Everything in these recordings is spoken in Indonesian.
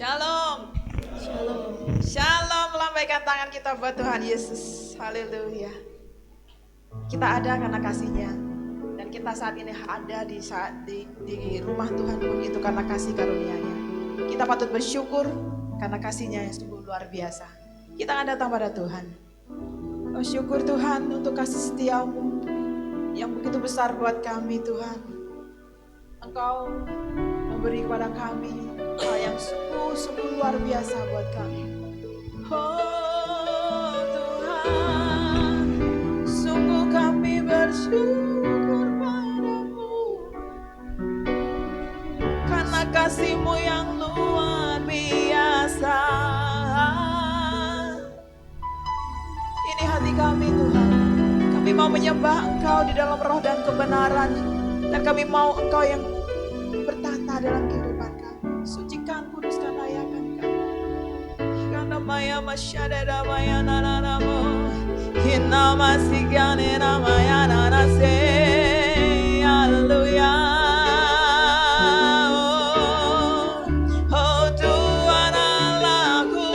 Shalom. Shalom. Shalom, lambaikan tangan kita buat Tuhan Yesus. Haleluya. Kita ada karena kasih-Nya. Dan kita saat ini ada di rumah Tuhan pun itu karena kasih karunia-Nya. Kita patut bersyukur karena kasih-Nya yang sungguh luar biasa. Kita akan datang pada Tuhan. Oh, syukur Tuhan untuk kasih setia-Mu yang begitu besar buat kami Tuhan. Engkau memberi kepada kami hal yang sungguh luar biasa buat kami. Oh Tuhan, sungguh kami bersyukur padamu karena kasih-Mu yang luar biasa. Ini hati kami Tuhan, kami mau menyembah Engkau di dalam roh dan kebenaran, dan kami mau Engkau yang bertata dalam kehidupan kami. Sucikan, kuduskan, layakan kami. Karena maya masyadada maya nananamu, hina masigane namaya nanase. Haleluya. Oh Tuhan Allahku,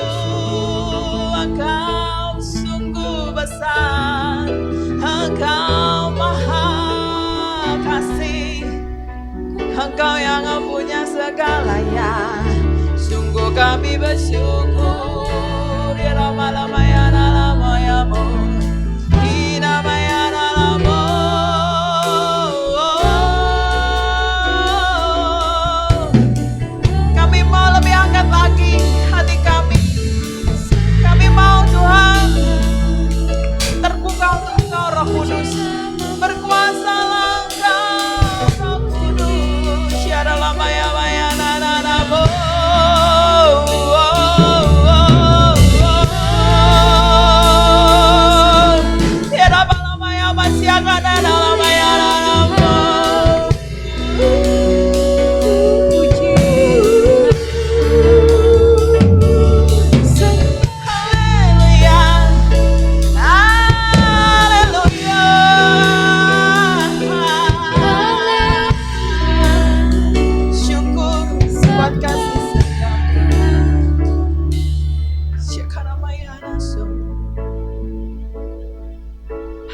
Engkau sungguh besar, Engkau maha kasih, Engkau yang punya segalanya. Sungguh kami bersyukur di lama-lama ya lama-lama di namanya lama. Kami mau lebih angkat lagi hati kami. Kami mau Tuhan terbuka untuk Engkau Roh Kudus. Berkuasalah Engkau Roh Kudus. Syara lama ya maya nananamu.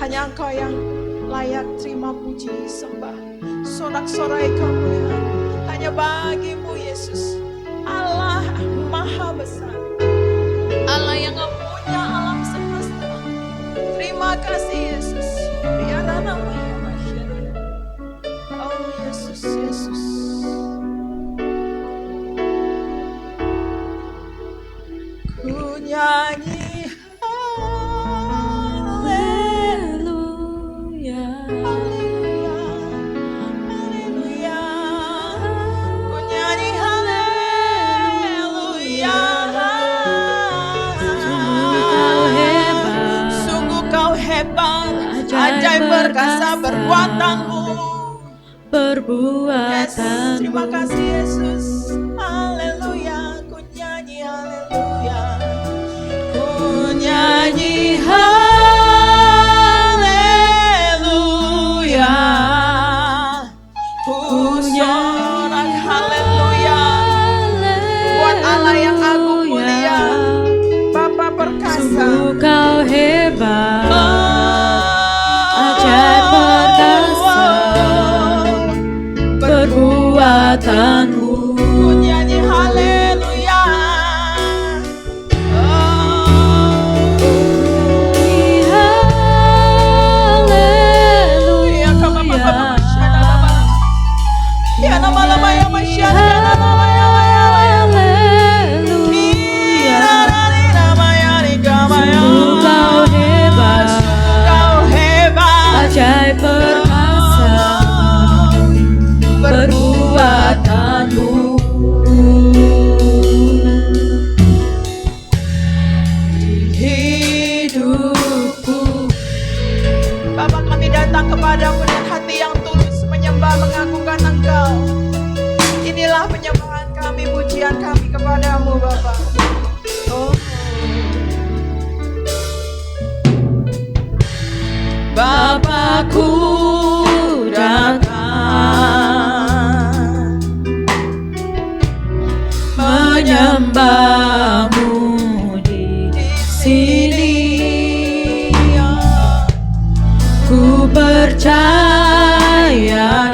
Hanya Engkau yang layak terima puji sembah, sorak-sorai kemuliaan hanya bagi-Mu Yesus. Allah maha besar, Allah yang punya alam semesta. Terima kasih Yesus. Biarlah namanya masyarakat. Oh Yesus, Yesus. Ku nyanyi ajaib perkasa perbuatanmu. Yes, terima kasih Yesus. Haleluya, ku nyanyi haleluya. Ku nyanyi haleluya. Ku sorak haleluya. Buat Allah yang agung mulia, Bapa perkasa. Kau hebat. Perbuatanmu. Ku nyanyi haleluya. Haleluya. Ya nama-nama ya masyarakat. Kau hebat. Ajaib perkasa perbuatanmu. Hidupku, Bapa, kami datang kepadamu dengan hati yang tulus menyembah mengagungkan Engkau. Inilah penyembahan kami, pujian kami kepadamu Bapa. Oh. Bapakku datang menyembah Ku percaya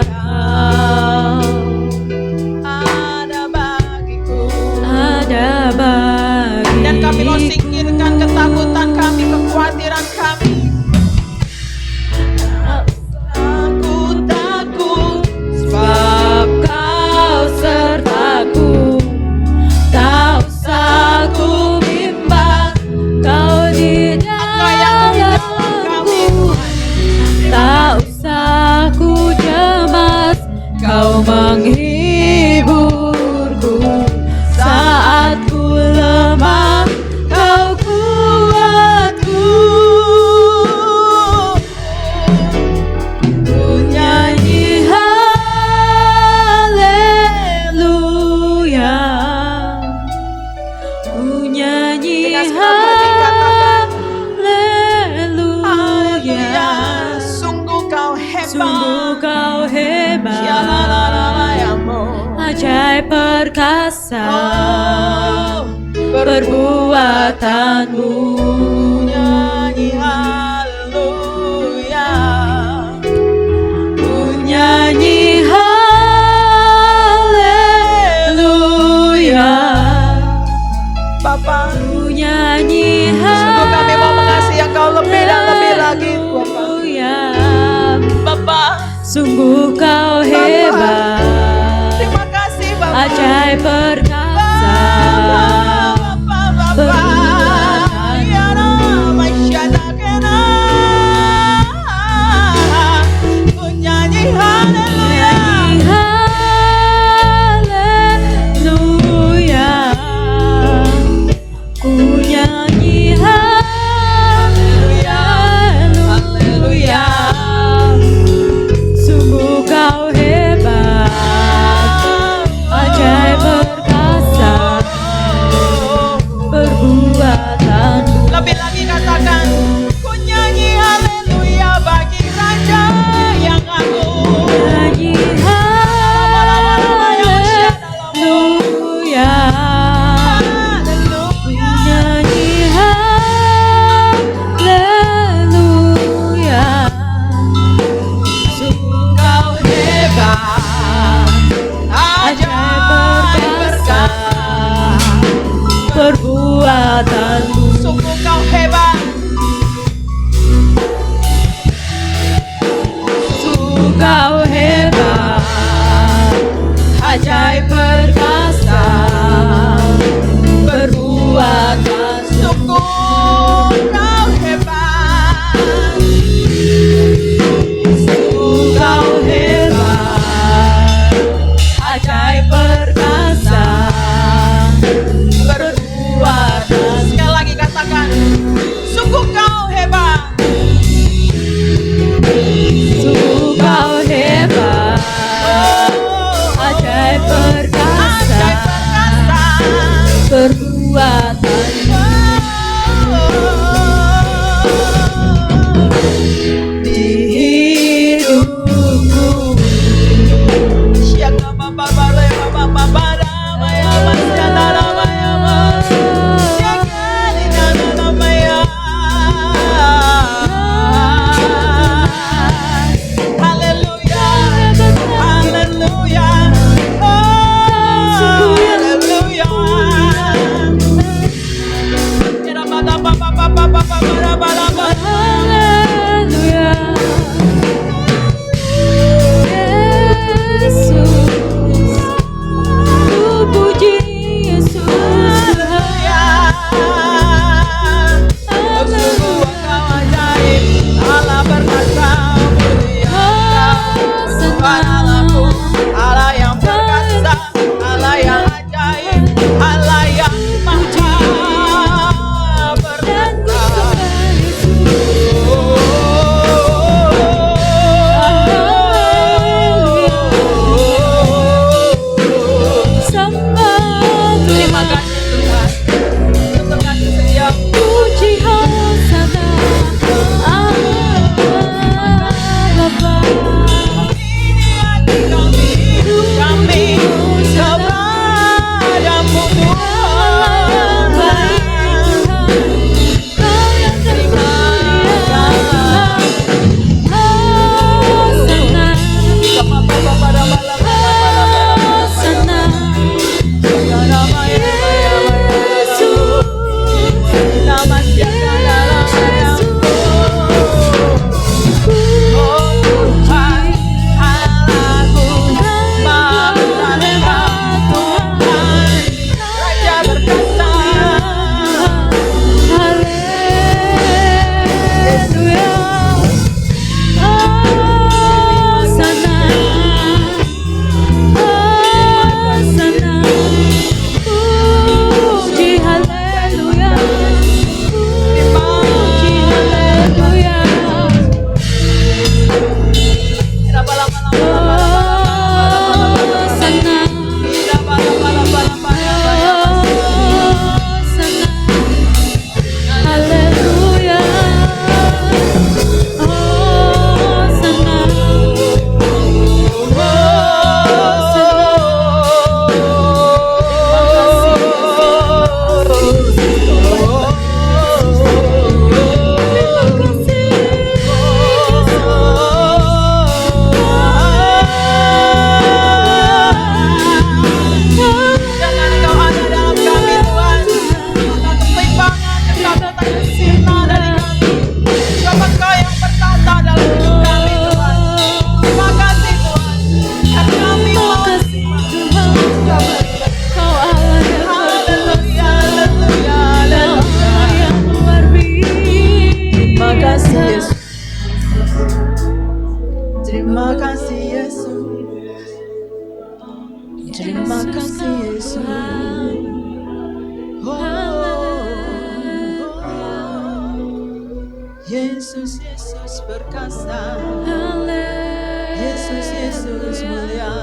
Kau ada bagiku. ada bagiku. Dan kami mau singkirkan ketakutan kami, kekhawatiran kami. Aku takut Sebab Kau sertaku, tak usah ku bimbang, Kau di dalamku. Tak usah ku cemas, Kau menghiburku. Saat ku lemah, Kau kuatku. Ku nyanyi haleluya, ku nyanyi Dengan segala hati katakan, haleluya. sungguh kau Sungguh hebat. Kau hebat, Shalalalayamo. ajaib perkasa perbuatanmu. Nyanyi haleluya. Ku nyanyi haleluya, Bapa, ku nyanyi sungguh kami mau mengasihi Engkau lebih dan lebih lagi, Bapa. haleluya. Bapa, Sungguh Kau hebat, terima kasih Bapa. ajaib perkasa perbuatan. Ya Rama Syadakena. Ku nyanyi haleluya. Haleluya, ku nyanyi haleluya. Sungguh Kau Terima kasih Yesus. Terima kasih Yesus. Yesus, Yesus perkasa. Yesus, Yesus mulia.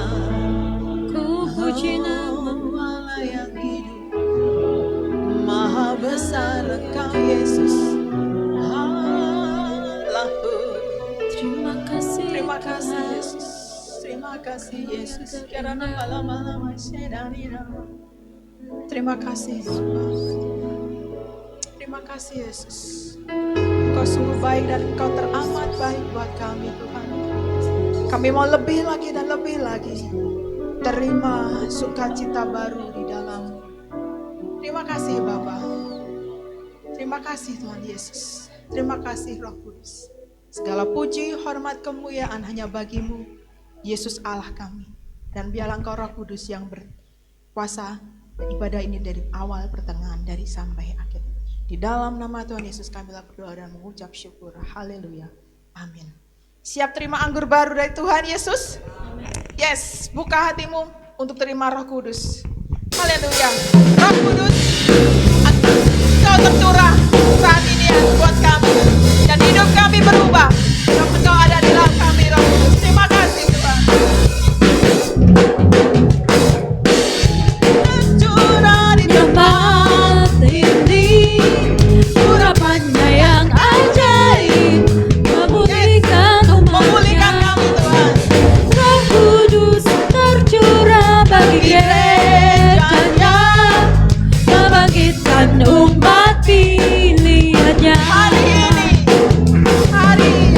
Ku puji namamu, Allah yang hidup, Maha besar Engkau Yesus. Allahku. terima kasih. Terima kasih Yesus. Terima kasih Yesus. Karena malam-malam terima kasih Yesus. Terima kasih Yesus. Engkau sungguh baik dan Engkau teramat baik buat kami Tuhan. Kami mau lebih lagi dan lebih lagi. Terima sukacita baru di dalam. Terima kasih Bapa. Terima kasih Tuhan Yesus. Terima kasih Roh Kudus. Segala puji, hormat, kemuliaan hanya bagimu, Yesus Allah kami. Dan biarlah Engkau Roh Kudus yang berkuasa ibadah ini dari awal, pertengahan, dari sampai akhir. Di dalam nama Tuhan Yesus kami berdoa dan mengucap syukur. Haleluya. Amin. Siap terima anggur baru dari Tuhan Yesus? Yes, buka hatimu untuk terima Roh Kudus. Haleluya. Roh Kudus, Engkau tercurah saat ini ya buat kami. Dan hidup kami berubah. Sebab Engkau ada di dalam kami Roh Kudus. Terima kasih Tuhan. Tercurah di Tempat ini urapannya yang ajaib, memulihkan memulihkan umatnya. kami Tuhan. Roh Kudus tercurah bagi gerejanya, membangkitkan umat pilihannya. Hari ini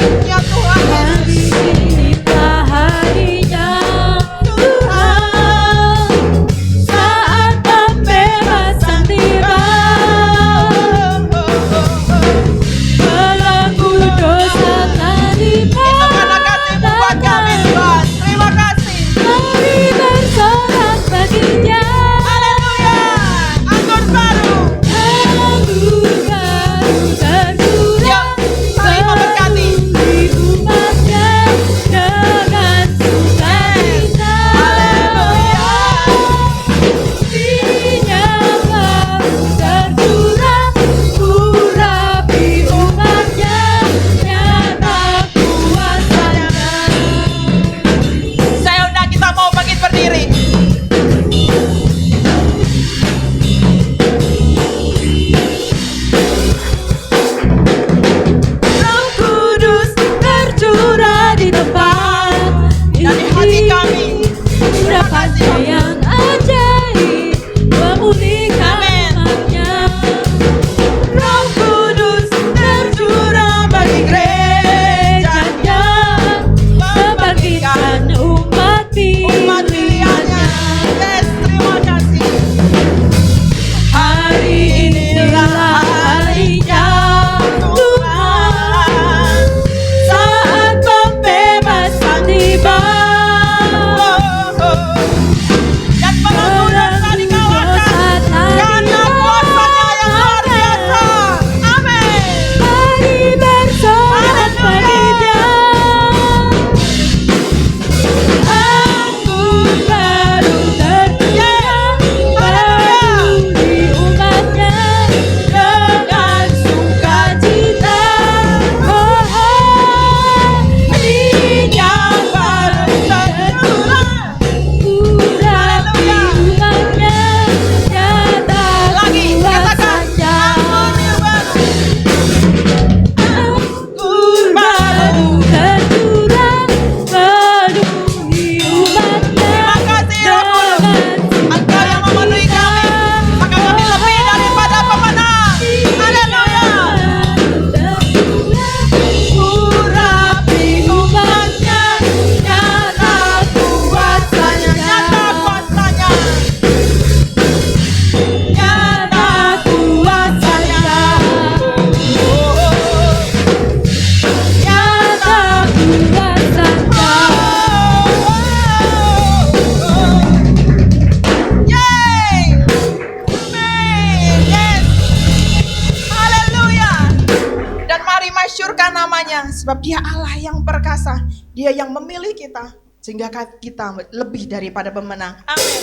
yang perkasa, Dia yang memilih kita, sehingga kita lebih daripada pemenang. Amin.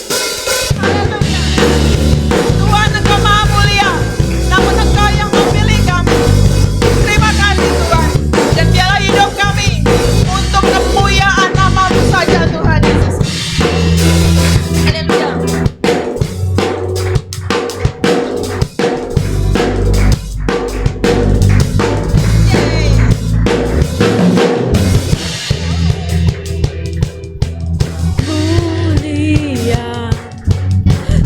Haleluya. Tuhan, Engkau Maha Mulia, namun Engkau yang memilih kami. Terima kasih Tuhan, dan biarlah hidup kami untuk kemuliaan nama-Mu saja Tuhan Yesus. Haleluya. Mulia,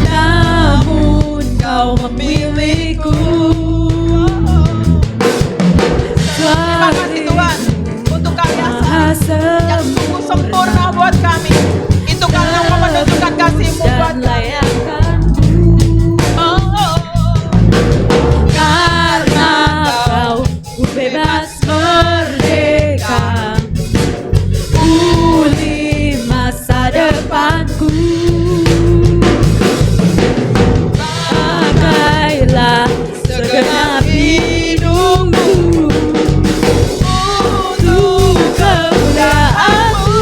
namun Kau memilihku. Terima kasih Tuhan untuk karya Maha yang sungguh sempurna buat kami. Itu karena Engkau menunjukkan kasih-Mu buat dan kami. layakanku. Karena Kau ku bebas merdeka, pulih masa depanku. Pakailah segenap hidupku untuk kemuliaan-Mu.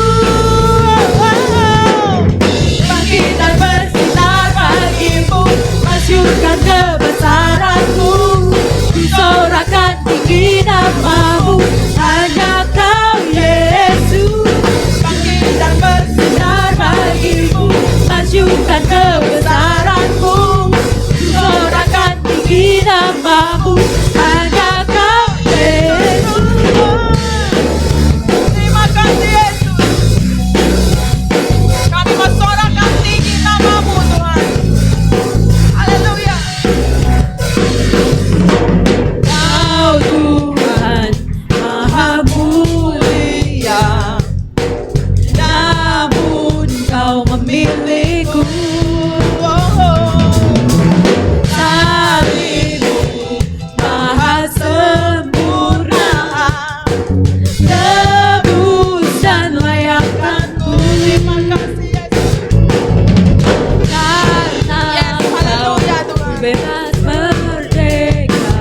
Bangkit dan bersinar bagimu, masyurkan kebesaran-Mu. Ku sorakan tinggi nama-Mu, hanya Kau Yesus. Bangkit dan bersinar bagimu, masyurkan kebesaran-Mu. Ku sorakan tinggi nama-Mu, hanya Kau Yesus. Terima kasih Yesus. Kami mensorakan tinggi nama-Mu Tuhan. Haleluya. Kau Tuhan Maha Mulia, namun Kau memilihku. Salib-Mu Maha sempurna, tebus dan layakkanku. Terima kasih Yesus. Karena Yes, Kau haleluya Tuhan. bebas merdeka,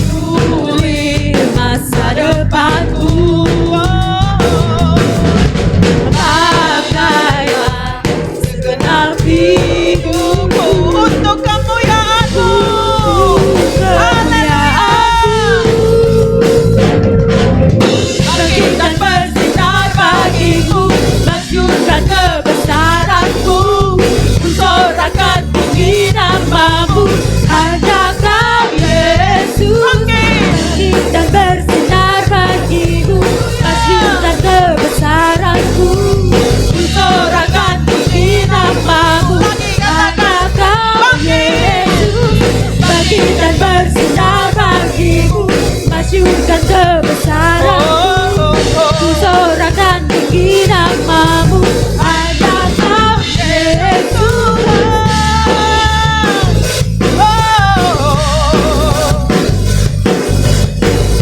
pulih masa depanku. Pakailah segenap hidupku Untuk kemuliaan-Mu. Bangkit dan bersinar bagiku, masyurkan kebesaran-Mu. Ku sorakan tinggi nama-Mu, hanya Kau Yesus. Bangkit dan bersinar bagiku, masyurkan kebesaran-Mu. Ku sorakan tinggi nama-Mu, hanya Kau Yesus. Bangkit dan bersinar bagiku, masyurkan kebesaran-Mu. Ku sorakan tinggi nama-Mu, hanya Kau Yesus.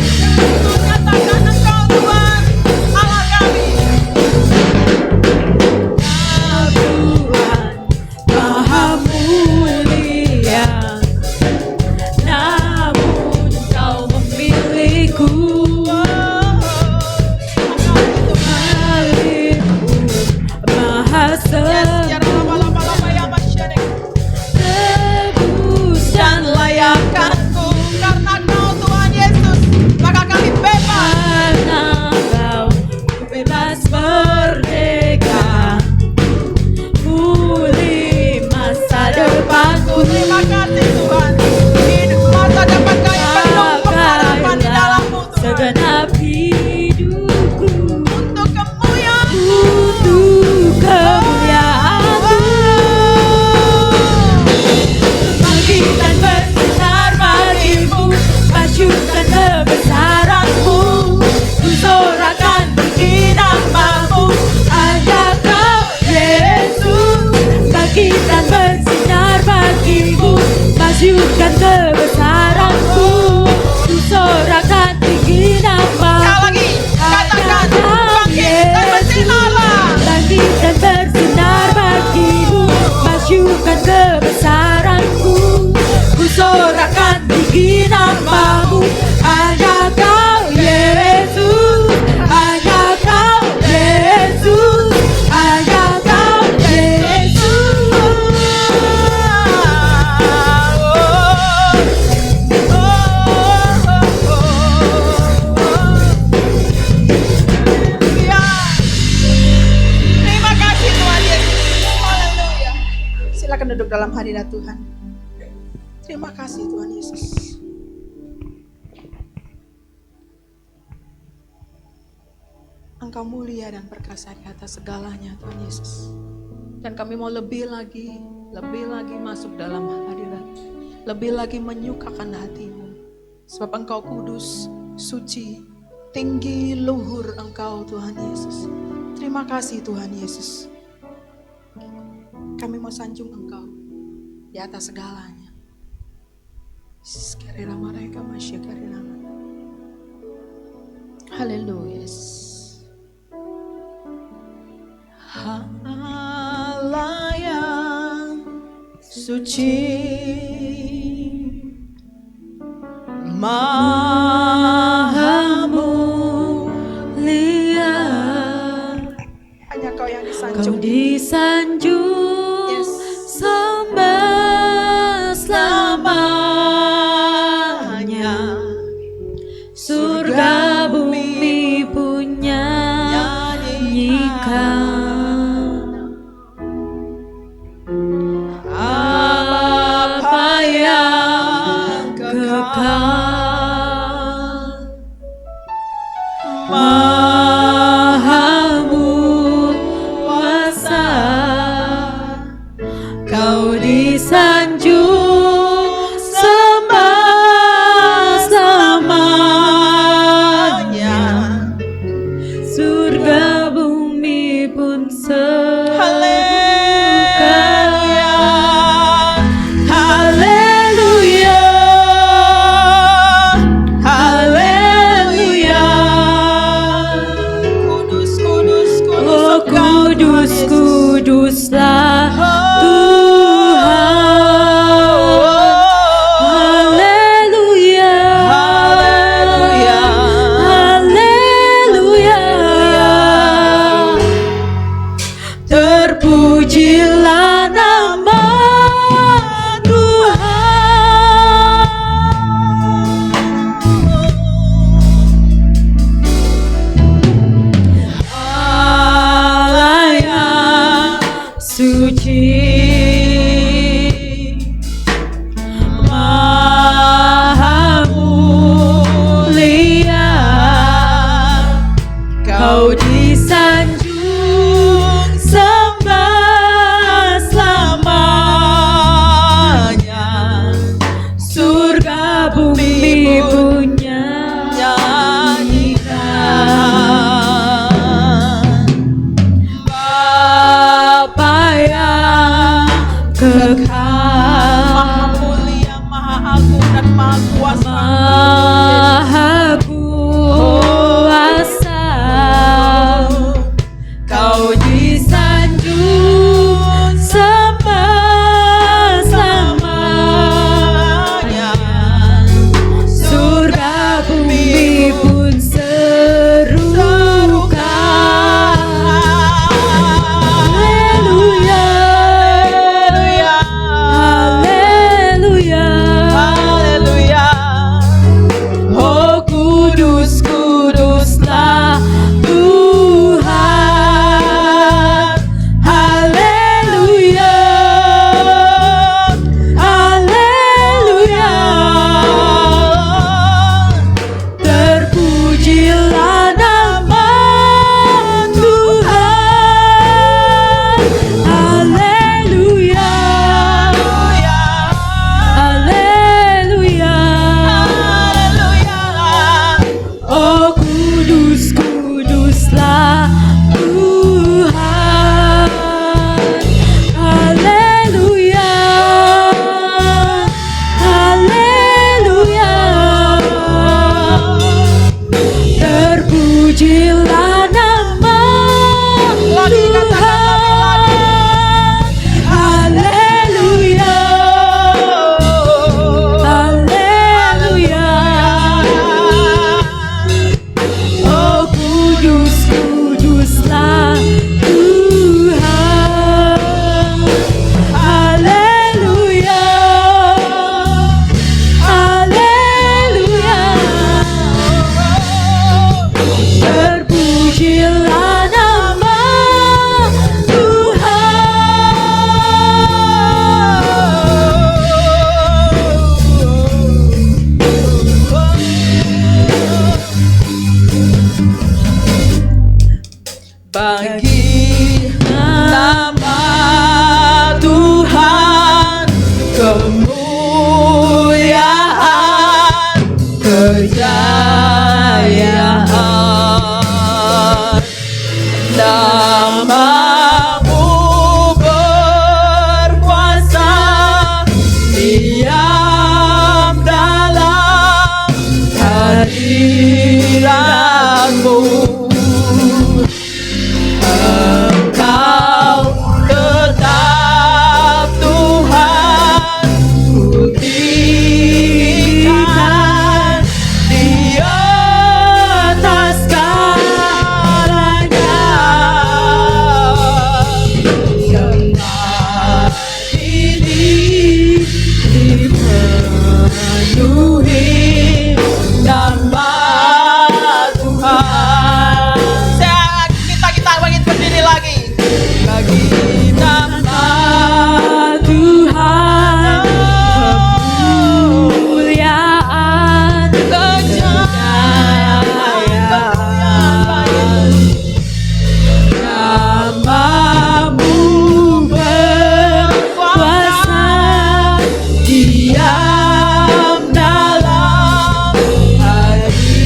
Nyatakan Engkau Tuhan, Allah kami. Tuhan Maha Mulia, namun Kau memilihku. Salib-Mu Maha sempurna, tebus dan Layakkanku karena Kau Tuhan Yesus, maka kami bebas. karena Kau bebas merdeka, pulih masa depanku. Terima kasih Tuhan. Hidup masa depan kami penuh pengharapan di dalam-Mu Tuhan. Segenap hidupku Untuk kemuliaan. untuk kemuliaan-Mu. Bangkit dan bersinar bagimu, masyurkan kebesaran-Mu. Ku sorakan tinggi nama-Mu, hanya Kau Yesus. Bangkit dan bersinar bagimu, masyurkan kebesaran-Mu. Ku sorakan tinggi nama-Mu, Sekali lagi. duduk dalam hadirat Tuhan. Terima kasih Tuhan Yesus. Engkau mulia dan perkasa di atas segalanya Tuhan Yesus. Dan kami mau lebih lagi masuk dalam hadirat. Lebih lagi menyukakan hati-Mu. Sebab Engkau kudus, suci, tinggi, luhur Engkau Tuhan Yesus. Terima kasih Tuhan Yesus. Kami mau sanjung Engkau di atas segalanya. Haleluya. Allah yang suci, Maha mulia, hanya Kau yang disanjung. Kau disanjung, Yes. sembah selamanya. Surga bumi punya nyanyikan. Apa yang kekal, Maha kuasa, Kau disanjung, sembah selamanya. Surga bumi pun Haleluya. Haleluya, haleluya. Kudus, kudus, kudus. Oh kudus, kuduslah Tuhan. Haleluya, Haleluya. haleluya. Terpujilah nama Allah yang suci, Maha mulia, Kau disanjung, sembah selamanya. Surga bumi punya nyanyikan. Bapa yang kekal, Maha mulia, maha agung dan maha kuasa. Maha kuasa, Kau disanjung, sembah selamanya. Surga bumi pun serukan. Haleluya, haleluya, Haleluya. oh kudus, kuduslah Tuhan. Haleluya, haleluya. Terpujilah nama Tuhan. Haleluya, haleluya. Oh kudus, kuduslah Tuhan. Haleluya, haleluya. Terpujilah nama Tuhan. Haleluya, haleluya. Oh kudus, kuduslah Tuhan. Haleluya, haleluya. bagi nama Tuhan kemuliaan, kejayaan. Namamu berkuasa, diam dalam hadiratmu. Engkau tetap Tuhan, ku tinggikan di atas segalanya. Tempat ini dipenuhi nama Tuhan. Kita bangkit berdiri lagi. Bagi nama Tuhan kemuliaan, kejayaan. namamu berkuasa, Diam dalam hadiratmu.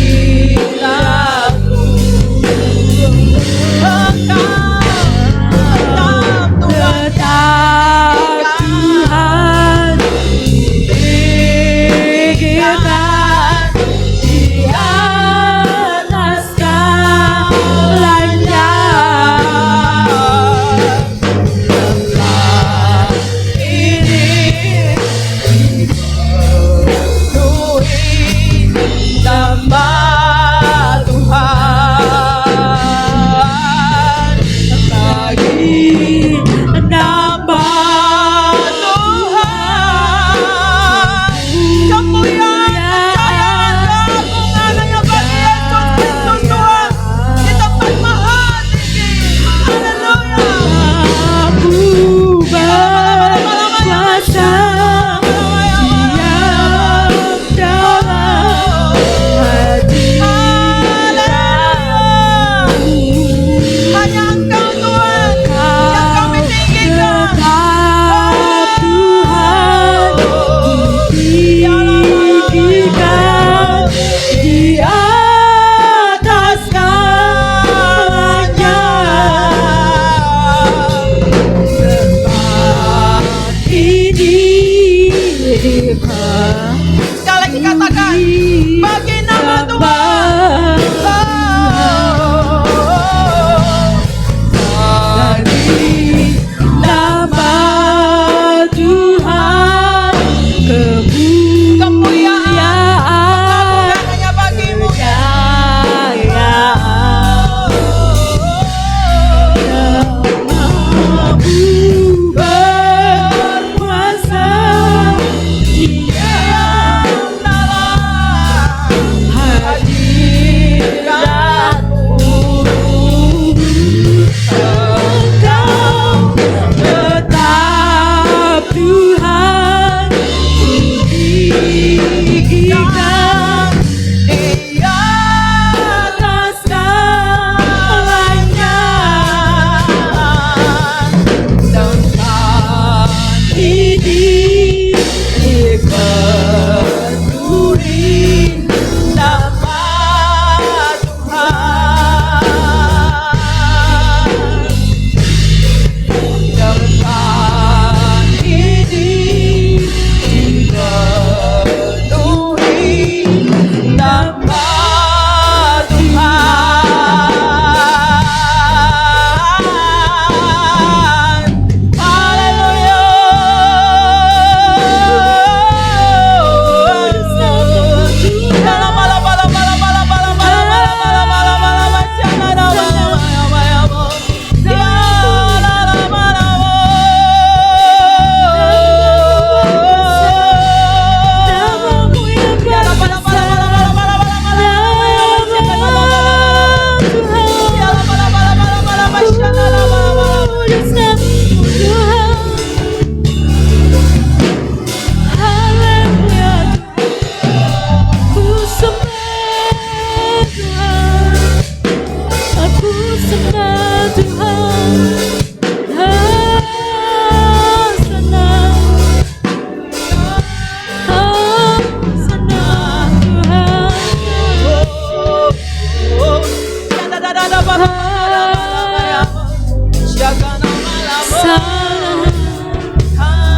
Jaga nama-Mu.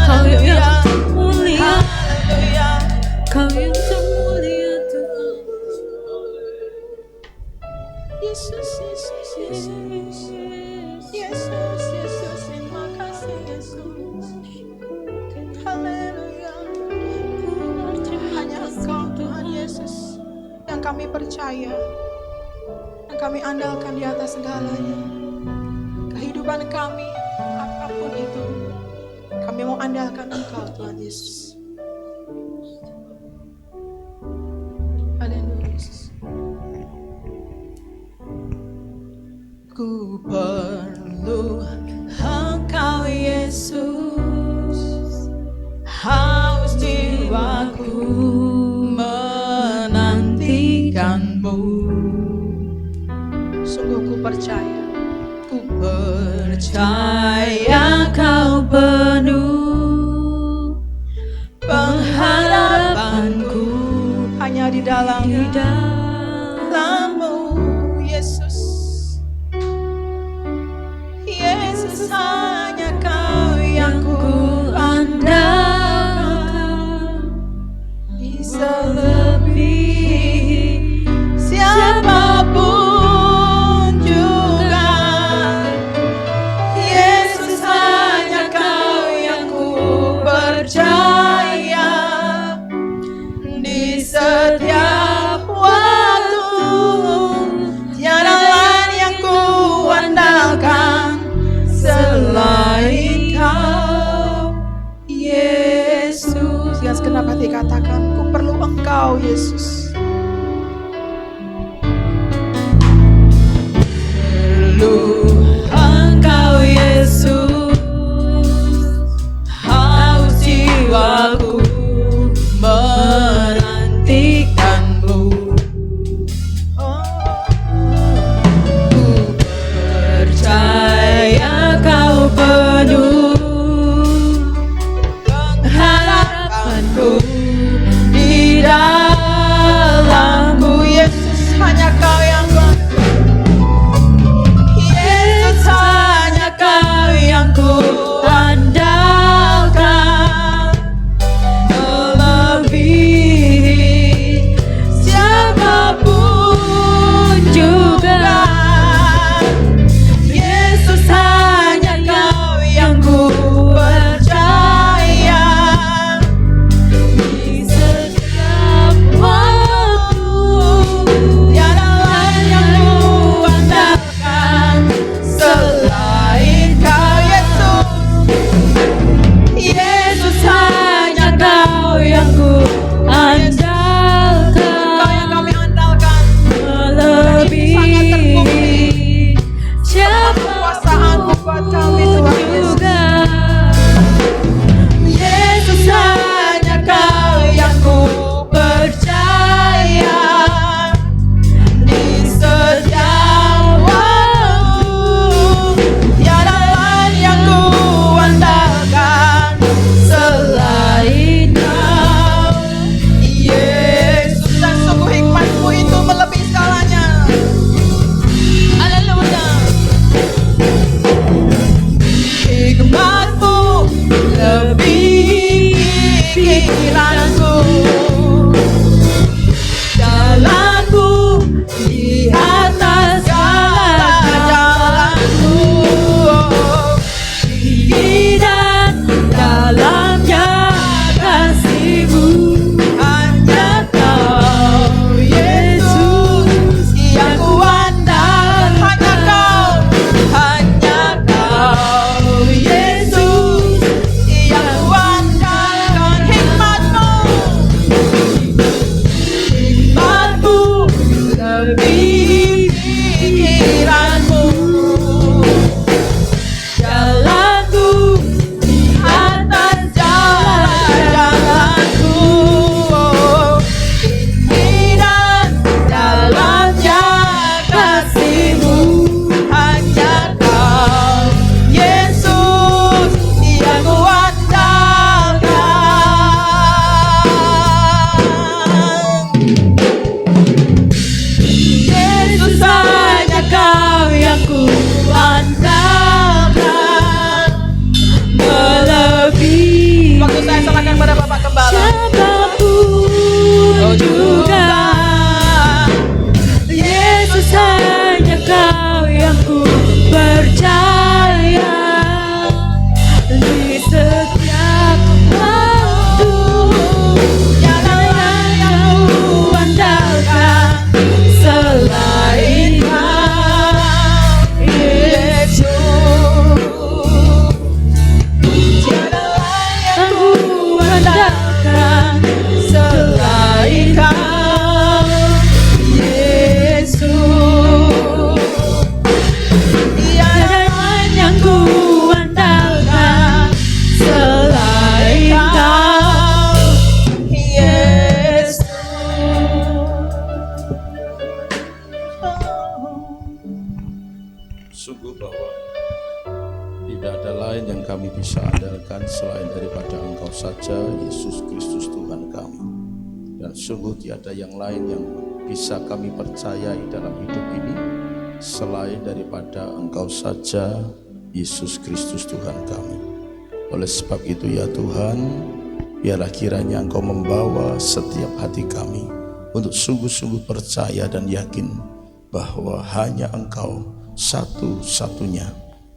Kau yang Haleluya. mulia, Haleluya. Kau yang termulia Tuhan. Yesus, Yesus, Yesus. Yesus, Yesus, terima kasih Yesus. Haleluya. Hanya Engkau Tuhan Yesus yang kami percaya, yang kami andalkan di atas segalanya. Kehidupan kami, apapun itu, kami mau andalkan Engkau Tuhan Yesus. Haleluya Yesus. Ku perlu Engkau Yesus, haus jiwaku menantikan-Mu. Sungguh ku percaya, Ku percaya Kau penuh pengharapanku hanya di dalam dalam-Mu, Yesus. Yesus, hanya Kau yang ku andalkan, bisa lebih siapapun juga. Yesus, hanya Kau yang ku percaya di setiap waktu. Sungguh bahwa tidak ada lain yang kami bisa andalkan selain daripada Engkau saja, Yesus Kristus Tuhan kami. Dan sungguh tiada yang lain yang bisa kami percayai dalam hidup ini selain daripada Engkau saja, Yesus Kristus Tuhan kami. Oleh sebab itu ya Tuhan, biarlah kiranya Engkau membawa setiap hati kami untuk sungguh-sungguh percaya dan yakin bahwa hanya Engkau satu-satunya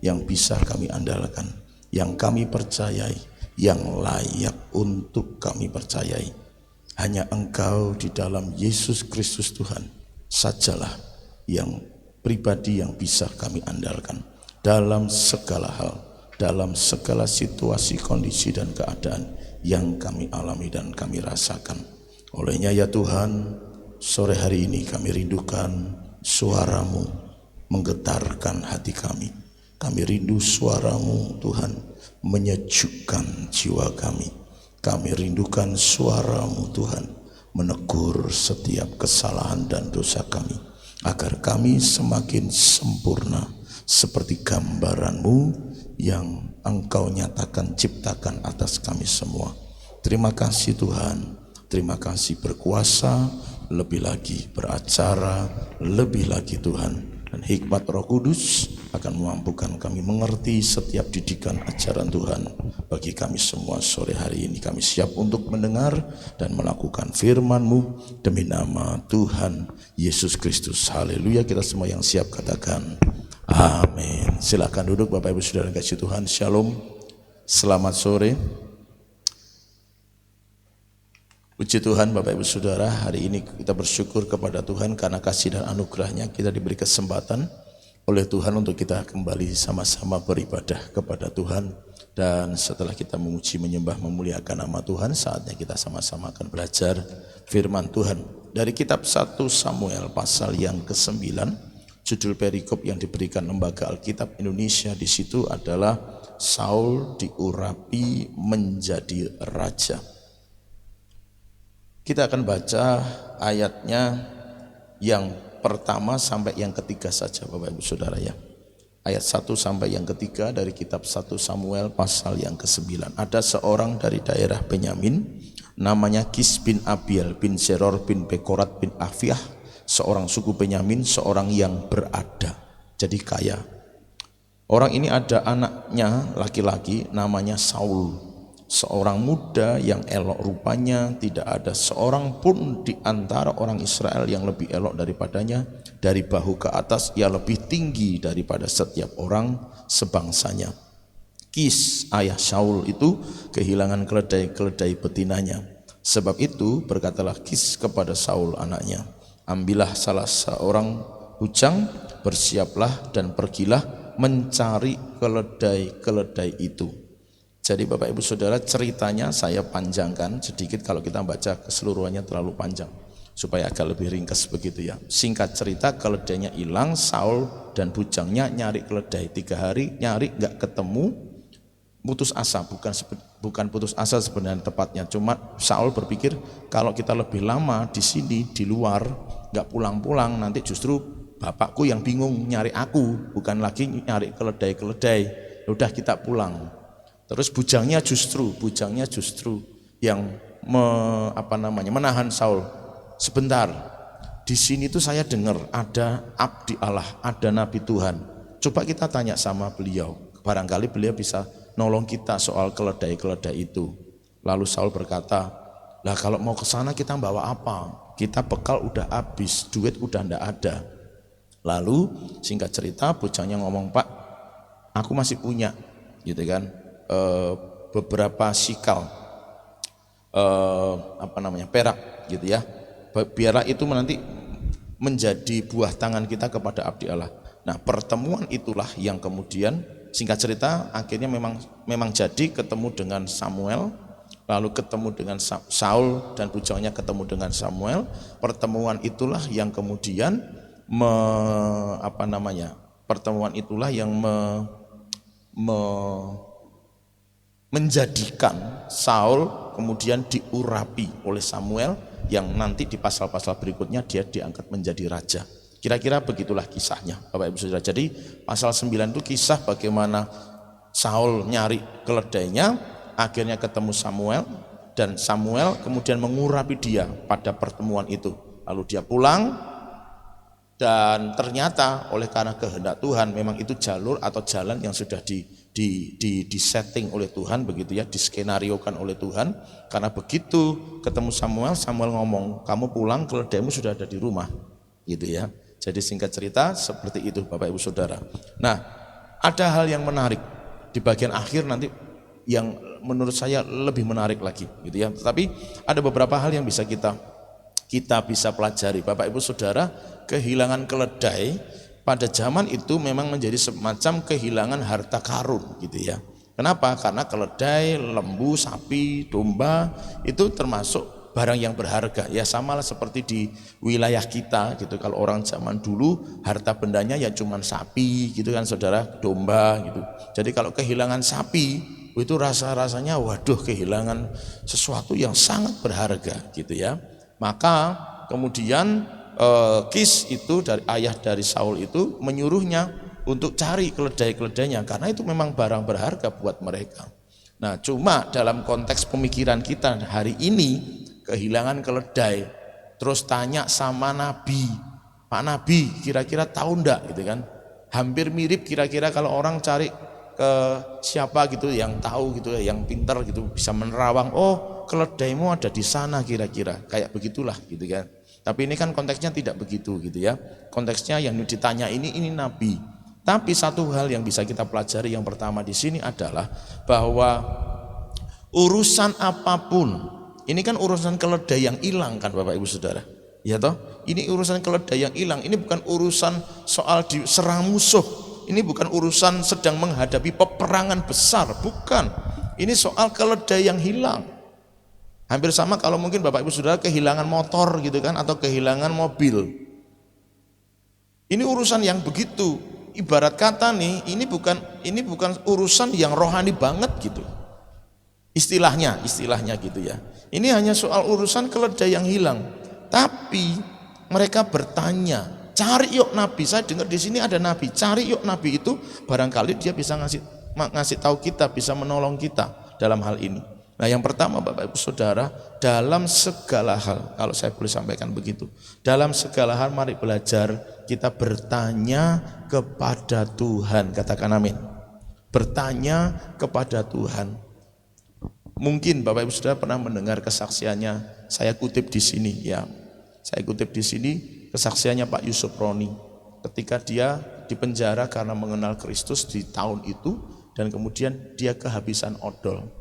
yang bisa kami andalkan, yang kami percayai, yang layak untuk kami percayai. Hanya Engkau di dalam Yesus Kristus Tuhan sajalah yang pribadi yang bisa kami andalkan dalam segala hal, dalam segala situasi, kondisi dan keadaan yang kami alami dan kami rasakan. Olehnya ya Tuhan, sore hari ini kami rindukan suara-Mu menggetarkan hati kami. Kami rindu suara-Mu Tuhan menyejukkan jiwa kami. Kami rindukan suara-Mu Tuhan menegur setiap kesalahan dan dosa kami, agar kami semakin sempurna seperti gambaran-Mu yang Engkau nyatakan ciptakan atas kami semua. Terima kasih Tuhan, terima kasih berkuasa, lebih lagi beracara, lebih lagi Tuhan. Dan hikmat Roh Kudus akan memampukan kami mengerti setiap didikan ajaran Tuhan bagi kami semua sore hari ini. Kami siap untuk mendengar dan melakukan firman-Mu demi nama Tuhan Yesus Kristus. Haleluya. Kita semua yang siap katakan amin. Silakan duduk Bapak Ibu Saudara kasih Tuhan. Shalom. Selamat sore. Puji Tuhan Bapak Ibu Saudara, hari ini kita bersyukur kepada Tuhan karena kasih dan anugerahnya kita diberi kesempatan oleh Tuhan untuk kita kembali sama-sama beribadah kepada Tuhan. Dan setelah kita memuji, menyembah, memuliakan nama Tuhan, saatnya kita sama-sama akan belajar firman Tuhan dari kitab 1 Samuel pasal yang ke-9. Judul perikop yang diberikan Lembaga Alkitab Indonesia di situ adalah Saul diurapi menjadi raja. Kita akan baca ayatnya yang pertama sampai yang ketiga saja Bapak Ibu Saudara ya. Ayat 1 sampai yang ketiga dari kitab 1 Samuel pasal yang ke-9. Ada seorang dari daerah Benyamin namanya Kis bin Abiel bin Zeror bin Bekorat bin Afiah, seorang suku Benyamin, seorang yang berada, jadi kaya. Orang ini ada anaknya laki-laki namanya Saul, seorang muda yang elok rupanya, tidak ada seorang pun di antara orang Israel yang lebih elok daripadanya. Dari bahu ke atas ia lebih tinggi daripada setiap orang sebangsanya. Kis ayah Saul itu kehilangan keledai-keledai betinanya. Sebab itu berkatalah Kis kepada Saul anaknya, ambillah salah seorang bujang, bersiaplah dan pergilah mencari keledai-keledai itu. Jadi Bapak Ibu Saudara, ceritanya saya panjangkan sedikit, kalau kita baca keseluruhannya terlalu panjang, supaya agak lebih ringkas begitu ya. Singkat cerita, keledainya hilang, Saul dan bujangnya nyari keledai 3 hari, nyari nggak ketemu, putus asa. Bukan putus asa sebenarnya tepatnya, cuma Saul berpikir kalau kita lebih lama di sini di luar nggak pulang-pulang, nanti justru bapakku yang bingung nyari aku, bukan lagi nyari keledai-keledai. Udah kita pulang. Terus bujangnya justru yang menahan Saul. Sebentar, di sini tuh saya dengar ada abdi Allah, ada nabi Tuhan. Coba kita tanya sama beliau, barangkali beliau bisa nolong kita soal keledai-keledai itu. Lalu Saul berkata, lah kalau mau ke sana kita bawa apa? Kita bekal udah habis, duit udah ndak ada. Lalu singkat cerita bujangnya ngomong, Pak, aku masih punya, gitu kan, beberapa sikal perak gitu ya. Biarlah itu nanti menjadi buah tangan kita kepada abdi Allah. Nah, pertemuan itulah yang kemudian singkat cerita akhirnya memang jadi ketemu dengan Samuel, lalu ketemu dengan Saul dan bujangnya ketemu dengan Samuel. Pertemuan itulah yang kemudian menjadikan Saul kemudian diurapi oleh Samuel, yang nanti di pasal-pasal berikutnya dia diangkat menjadi raja. Kira-kira begitulah kisahnya Bapak Ibu Saudara. Jadi pasal 9 itu kisah bagaimana Saul nyari keledainya, akhirnya ketemu Samuel, dan Samuel kemudian mengurapi dia pada pertemuan itu. Lalu dia pulang, dan ternyata oleh karena kehendak Tuhan memang itu jalur atau jalan yang sudah disetting oleh Tuhan, begitu ya, diskenariokan oleh Tuhan. Karena begitu ketemu Samuel, Samuel ngomong, kamu pulang, keledaimu sudah ada di rumah, gitu ya. Jadi singkat cerita seperti itu Bapak Ibu Saudara. Nah, ada hal yang menarik di bagian akhir nanti yang menurut saya lebih menarik lagi, gitu ya. Tetapi ada beberapa hal yang bisa kita bisa pelajari Bapak Ibu Saudara. Kehilangan keledai pada zaman itu memang menjadi semacam kehilangan harta karun, gitu ya. Kenapa? Karena keledai, lembu, sapi, domba itu termasuk barang yang berharga. Ya samalah seperti di wilayah kita gitu. Kalau orang zaman dulu harta bendanya ya cuman sapi gitu kan Saudara, domba gitu. Jadi kalau kehilangan sapi itu rasanya waduh, kehilangan sesuatu yang sangat berharga gitu ya. Maka kemudian Kis itu dari ayah dari Saul itu menyuruhnya untuk cari keledai-keledainya karena itu memang barang berharga buat mereka. Nah, cuma dalam konteks pemikiran kita hari ini kehilangan keledai, terus tanya sama Nabi, Pak Nabi kira-kira tahu enggak gitu kan? Hampir mirip kira-kira kalau orang cari ke siapa gitu yang tahu gitu, yang pintar gitu bisa menerawang, oh keledaimu ada di sana kira-kira, kayak begitulah gitu kan. Tapi ini kan konteksnya tidak begitu gitu ya. Konteksnya yang ditanya ini Nabi. Tapi satu hal yang bisa kita pelajari yang pertama di sini adalah bahwa urusan apapun, ini kan urusan keledai yang hilang kan Bapak Ibu Saudara. Ya toh? Ini urusan keledai yang hilang. Ini bukan urusan soal diserang musuh. Ini bukan urusan sedang menghadapi peperangan besar, bukan. Ini soal keledai yang hilang. Hampir sama kalau mungkin Bapak Ibu Saudara kehilangan motor gitu kan, atau kehilangan mobil. Ini urusan yang begitu. Ibarat kata nih, ini bukan urusan yang rohani banget gitu. Istilahnya gitu ya. Ini hanya soal urusan keledai yang hilang. Tapi mereka bertanya, cari yuk Nabi. Saya dengar di sini ada Nabi. Cari yuk Nabi itu, barangkali dia bisa ngasih tahu kita, bisa menolong kita dalam hal ini. Nah, yang pertama Bapak Ibu Saudara, dalam segala hal, kalau saya boleh sampaikan begitu, dalam segala hal mari belajar kita bertanya kepada Tuhan. Katakan amin. Bertanya kepada Tuhan. Mungkin Bapak Ibu Saudara pernah mendengar kesaksiannya, saya kutip di sini ya. Saya kutip di sini kesaksiannya Pak Yusuf Roni ketika dia dipenjara karena mengenal Kristus di tahun itu, dan kemudian dia kehabisan odol.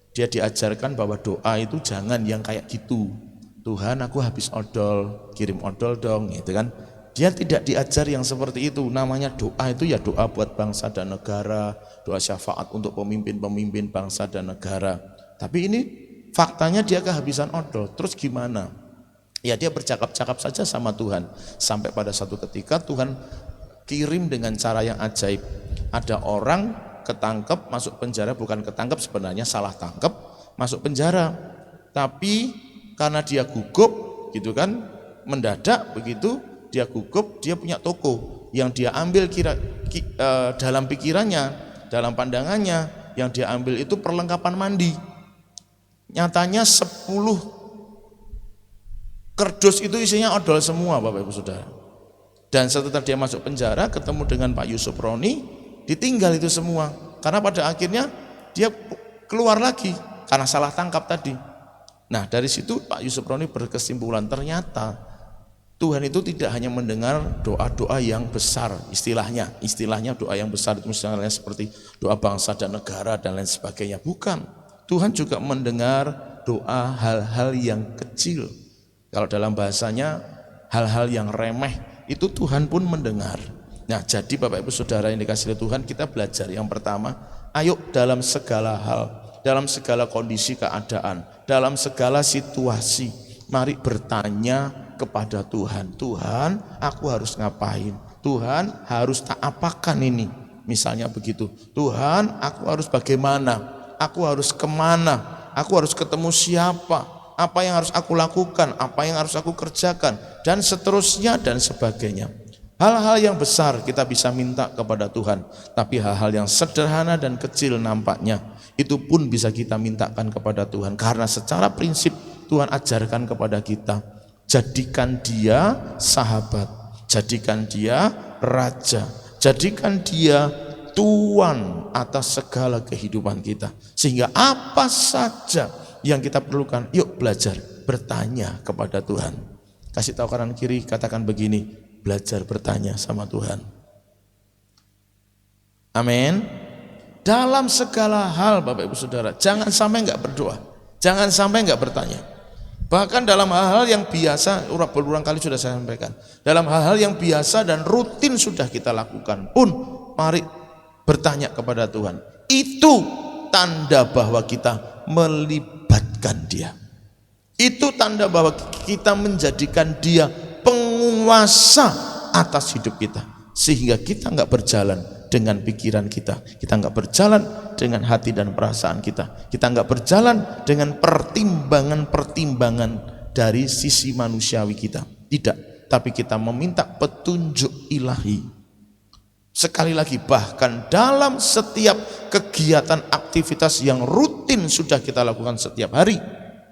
Dia diajarkan bahwa doa itu jangan yang kayak gitu. Tuhan, aku habis odol, kirim odol dong, gitu kan. Dia tidak diajar yang seperti itu. Namanya doa itu ya doa buat bangsa dan negara, doa syafaat untuk pemimpin-pemimpin bangsa dan negara. Tapi ini faktanya dia kehabisan odol. Terus gimana? Ya dia bercakap-cakap saja sama Tuhan. Sampai pada satu ketika Tuhan kirim dengan cara yang ajaib. Ada orang ketangkep, masuk penjara, bukan ketangkep sebenarnya, salah tangkep, masuk penjara. Tapi karena dia gugup gitu kan, mendadak begitu dia gugup, dia punya toko yang dia ambil dalam pikirannya, dalam pandangannya, yang dia ambil itu perlengkapan mandi. Nyatanya 10 kerdus itu isinya odol semua Bapak Ibu Saudara. Dan setelah dia masuk penjara ketemu dengan Pak Yusuf Roni, ditinggal itu semua. Karena pada akhirnya dia keluar lagi karena salah tangkap tadi. Nah, dari situ Pak Yusuf Roni berkesimpulan ternyata Tuhan itu tidak hanya mendengar doa-doa yang besar, istilahnya doa yang besar itu misalnya seperti doa bangsa dan negara dan lain sebagainya. Bukan. Tuhan juga mendengar doa hal-hal yang kecil. Kalau dalam bahasanya hal-hal yang remeh itu Tuhan pun mendengar. Nah, jadi Bapak Ibu Saudara yang dikasihi Tuhan, kita belajar yang pertama, ayo dalam segala hal, dalam segala kondisi keadaan, dalam segala situasi, mari bertanya kepada Tuhan. Tuhan, aku harus ngapain? Tuhan, harus tak apakan ini? Misalnya begitu. Tuhan, aku harus bagaimana? Aku harus kemana? Aku harus ketemu siapa? Apa yang harus aku lakukan? Apa yang harus aku kerjakan? Dan seterusnya dan sebagainya. Hal-hal yang besar kita bisa minta kepada Tuhan, tapi hal-hal yang sederhana dan kecil nampaknya, itu pun bisa kita mintakan kepada Tuhan. Karena secara prinsip Tuhan ajarkan kepada kita, jadikan dia sahabat, jadikan dia raja, jadikan dia Tuhan atas segala kehidupan kita. Sehingga apa saja yang kita perlukan, yuk belajar bertanya kepada Tuhan. Kasih tahu kanan kiri, katakan begini, belajar bertanya sama Tuhan. Amin. Dalam segala hal Bapak Ibu Saudara, jangan sampai enggak berdoa, jangan sampai enggak bertanya. Bahkan dalam hal-hal yang biasa, berulang kali sudah saya sampaikan, dalam hal-hal yang biasa dan rutin sudah kita lakukan pun, mari bertanya kepada Tuhan. Itu tanda bahwa kita melibatkan Dia. Itu tanda bahwa kita menjadikan Dia penguasa atas hidup kita, sehingga kita enggak berjalan dengan pikiran kita, kita enggak berjalan dengan hati dan perasaan kita, kita enggak berjalan dengan pertimbangan-pertimbangan dari sisi manusiawi kita, tidak, tapi kita meminta petunjuk ilahi. Sekali lagi, bahkan dalam setiap kegiatan aktivitas yang rutin sudah kita lakukan setiap hari,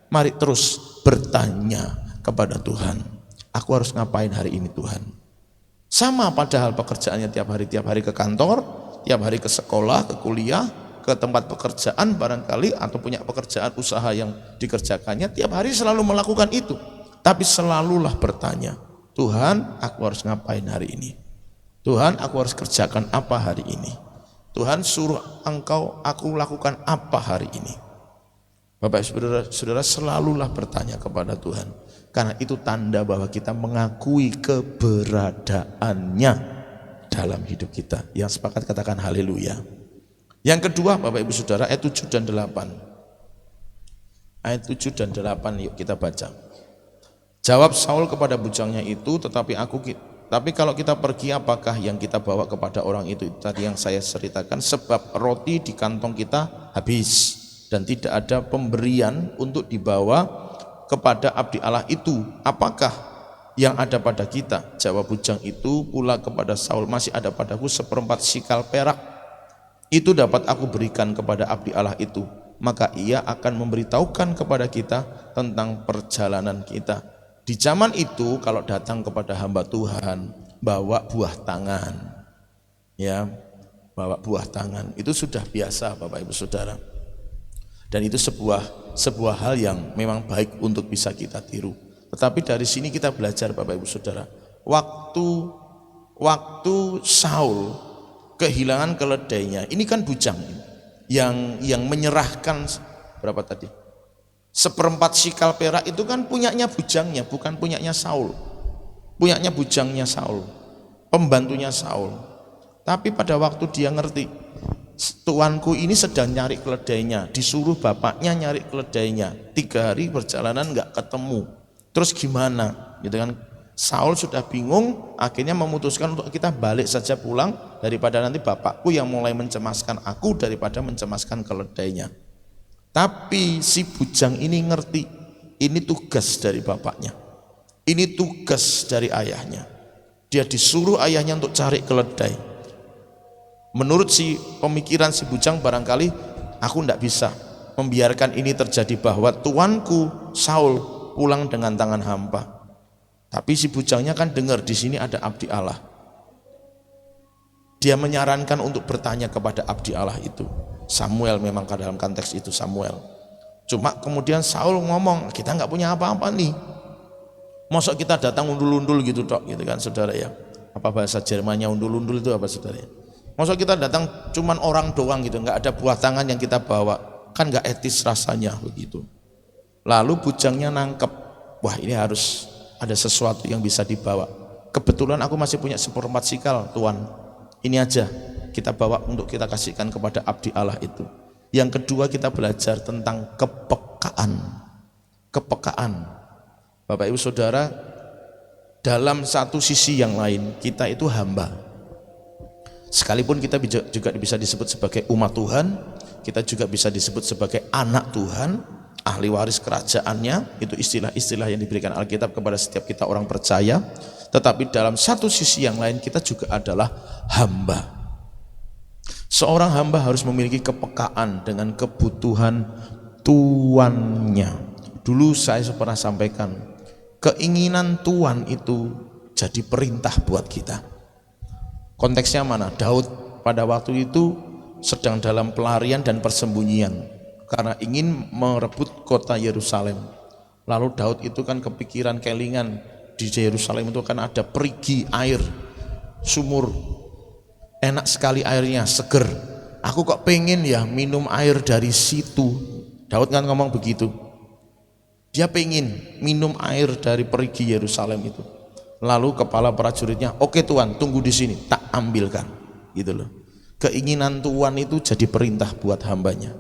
mari terus bertanya kepada Tuhan, aku harus ngapain hari ini Tuhan? Sama padahal pekerjaannya tiap hari ke kantor, tiap hari ke sekolah, ke kuliah, ke tempat pekerjaan barangkali, atau punya pekerjaan usaha yang dikerjakannya, tiap hari selalu melakukan itu. Tapi selalulah bertanya, Tuhan aku harus ngapain hari ini? Tuhan aku harus kerjakan apa hari ini? Tuhan suruh aku lakukan apa hari ini? Bapak saudara selalulah bertanya kepada Tuhan, karena itu tanda bahwa kita mengakui keberadaannya dalam hidup kita. Yang sepakat katakan haleluya. Yang kedua Bapak Ibu Saudara, ayat 7 dan 8. Ayat 7 dan 8 yuk kita baca. Jawab Saul kepada bujangnya itu, tapi kalau kita pergi, apakah yang kita bawa kepada orang itu? Tadi yang saya ceritakan, sebab roti di kantong kita habis dan tidak ada pemberian untuk dibawa kepada abdi Allah itu. Apakah yang ada pada kita? Jawab bujang itu pula kepada Saul, masih ada padaku 1/4 sikal perak. Itu dapat aku berikan kepada abdi Allah itu, maka ia akan memberitahukan kepada kita tentang perjalanan kita. Di zaman itu kalau datang kepada hamba Tuhan, bawa buah tangan, ya, bawa buah tangan, itu sudah biasa Bapak Ibu Saudara. Dan itu sebuah hal yang memang baik untuk bisa kita tiru. Tetapi dari sini kita belajar Bapak Ibu Saudara, waktu Saul kehilangan keledainya, ini kan bujang yang menyerahkan berapa tadi? 1/4 sikal perak itu kan punyanya bujangnya, bukan punyanya Saul. Punyanya bujangnya Saul, pembantunya Saul. Tapi pada waktu dia ngerti, tuanku ini sedang nyari keledainya, disuruh bapaknya nyari keledainya, 3 hari perjalanan nggak ketemu. Terus gimana? Gitu kan? Saul sudah bingung, akhirnya memutuskan untuk kita balik saja pulang daripada nanti bapakku yang mulai mencemaskan aku daripada mencemaskan keledainya. Tapi si bujang ini ngerti, ini tugas dari bapaknya, ini tugas dari ayahnya. Dia disuruh ayahnya untuk cari keledai. Menurut si pemikiran si bujang, barangkali aku tidak bisa membiarkan ini terjadi, bahwa tuanku Saul pulang dengan tangan hampa. Tapi si bujangnya kan dengar di sini ada abdi Allah. Dia menyarankan untuk bertanya kepada abdi Allah itu, Samuel, memang dalam konteks itu Samuel. Cuma kemudian Saul ngomong, kita nggak punya apa-apa nih, mosok kita datang undul-undul gitu tok, gitu kan saudara ya. Apa bahasa Jermannya undul-undul itu apa saudara ya? Mosok kita datang cuman orang doang gitu, nggak ada buah tangan yang kita bawa, kan nggak etis rasanya begitu. Lalu bujangnya nangkep, wah ini harus ada sesuatu yang bisa dibawa. Kebetulan aku masih punya 1/4 sikal tuan, ini aja kita bawa untuk kita kasihkan kepada abdi Allah itu. Yang kedua kita belajar tentang kepekaan. Bapak Ibu Saudara, dalam satu sisi yang lain kita itu hamba. Sekalipun kita juga bisa disebut sebagai umat Tuhan, kita juga bisa disebut sebagai anak Tuhan, ahli waris kerajaannya, itu istilah-istilah yang diberikan Alkitab kepada setiap kita orang percaya. Tetapi dalam satu sisi yang lain kita juga adalah hamba. Seorang hamba harus memiliki kepekaan dengan kebutuhan tuannya. Dulu saya pernah sampaikan, keinginan Tuhan itu jadi perintah buat kita. Konteksnya mana? Daud pada waktu itu sedang dalam pelarian dan persembunyian karena ingin merebut kota Yerusalem. Lalu Daud itu kan kepikiran, kelingan, di Yerusalem itu kan ada perigi air, sumur, enak sekali airnya, seger. Aku kok pengen ya minum air dari situ. Daud kan ngomong begitu. Dia pengen minum air dari perigi Yerusalem itu. Lalu kepala prajuritnya, oke Tuhan, tunggu di sini, tak ambilkan, gitu loh. Keinginan Tuhan itu jadi perintah buat hambanya.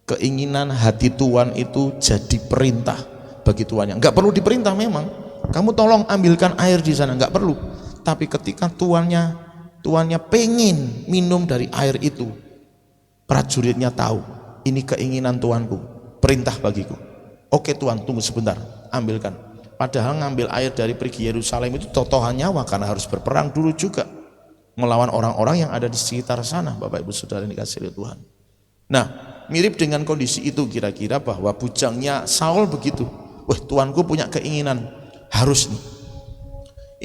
Keinginan hati Tuhan itu jadi perintah bagi tuannya. Enggak perlu diperintah memang. Kamu tolong ambilkan air di sana, enggak perlu. Tapi ketika tuannya pengen minum dari air itu, prajuritnya tahu, ini keinginan Tuanku, perintah bagiku. Oke Tuhan, tunggu sebentar, ambilkan. Padahal ngambil air dari perigi Yerusalem itu totohan nyawa karena harus berperang dulu juga melawan orang-orang yang ada di sekitar sana. Bapak Ibu Saudara yang dikasihi oleh Tuhan. Nah, mirip dengan kondisi itu kira-kira bahwa bujangnya Saul begitu. Wah, Tuanku punya keinginan, harus nih.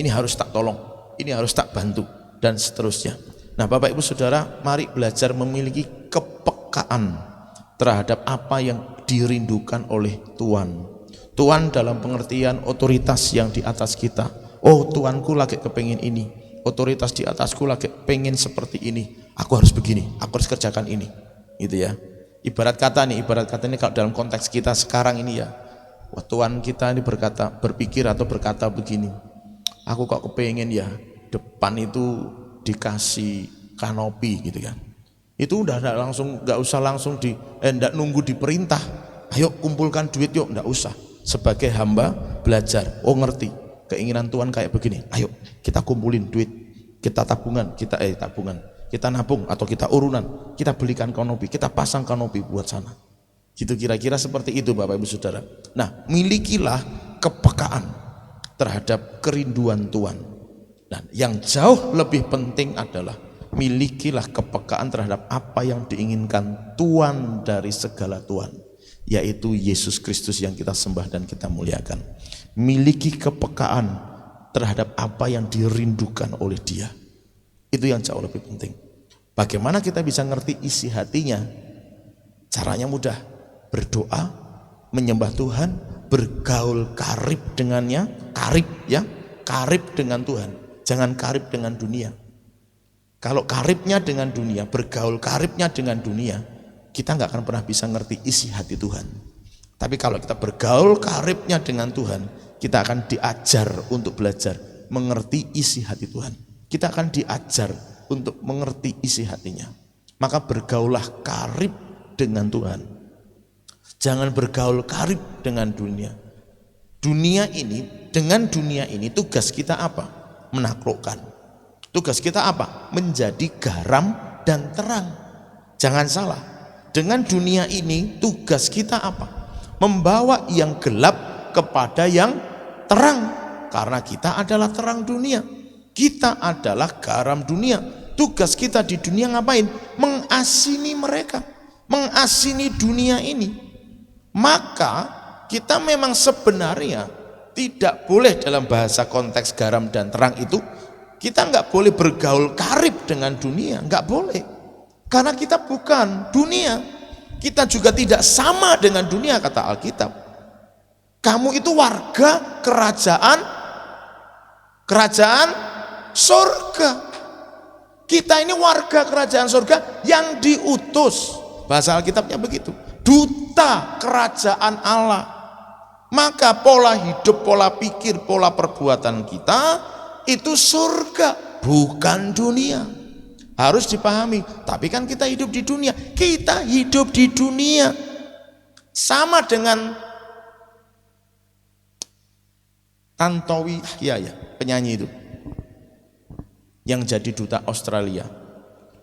Ini harus tak tolong, ini harus tak bantu, dan seterusnya. Nah, Bapak Ibu Saudara, mari belajar memiliki kepekaan terhadap apa yang dirindukan oleh Tuhan. Tuhan dalam pengertian otoritas yang di atas kita. Oh, Tuanku lagi kepengin ini, otoritas di atasku lagi pengen seperti ini, aku harus begini, aku harus kerjakan ini, gitu ya. Ibarat kata ini kalau dalam konteks kita sekarang ini ya, wah, Tuhan kita ini berpikir atau berkata begini, aku kok kepengen ya depan itu dikasih kanopi, gitu kan. Itu udah nggak usah langsung nggak nunggu diperintah, ayo kumpulkan duit yuk, nggak usah. Sebagai hamba belajar, oh ngerti keinginan Tuhan kayak begini, ayo kita kumpulin duit, kita tabungan, kita nabung atau kita urunan, kita belikan kanopi, kita pasang kanopi buat sana. Gitu kira-kira seperti itu Bapak Ibu Saudara. Nah, milikilah kepekaan terhadap kerinduan Tuhan. Dan yang jauh lebih penting adalah milikilah kepekaan terhadap apa yang diinginkan Tuhan dari segala Tuhan, yaitu Yesus Kristus yang kita sembah dan kita muliakan. Miliki kepekaan terhadap apa yang dirindukan oleh Dia. Itu yang jauh lebih penting. Bagaimana kita bisa ngerti isi hatinya? Caranya mudah, berdoa, menyembah Tuhan, bergaul karib dengannya, karib dengan Tuhan, jangan karib dengan dunia. Kalau karibnya dengan dunia, bergaul karibnya dengan dunia, kita nggak akan pernah bisa ngerti isi hati Tuhan. Tapi kalau kita bergaul karibnya dengan Tuhan, kita akan diajar untuk belajar mengerti isi hati Tuhan. Kita akan diajar untuk mengerti isi hatinya. Maka bergaulah karib dengan Tuhan. Jangan bergaul karib dengan dunia. Dengan dunia ini tugas kita apa? Menaklukkan. Tugas kita apa? Menjadi garam dan terang. Jangan salah. Dengan dunia ini tugas kita apa? Membawa yang gelap kepada yang terang. Karena kita adalah terang dunia. Kita adalah garam dunia. Tugas kita di dunia ngapain? Mengasini mereka, mengasini dunia ini. Maka kita memang sebenarnya tidak boleh dalam bahasa konteks garam dan terang itu, kita nggak boleh bergaul karib dengan dunia, nggak boleh. Karena kita bukan dunia, kita juga tidak sama dengan dunia, kata Alkitab. Kamu itu warga kerajaan surga. Kita ini warga kerajaan surga yang diutus. Bahasa Alkitabnya begitu. Duta kerajaan Allah. Maka pola hidup, pola pikir, pola perbuatan kita itu surga, bukan dunia. Harus dipahami. Tapi kan kita hidup di dunia. Kita hidup di dunia. Sama dengan Tantowi ya, penyanyi itu yang jadi duta Australia.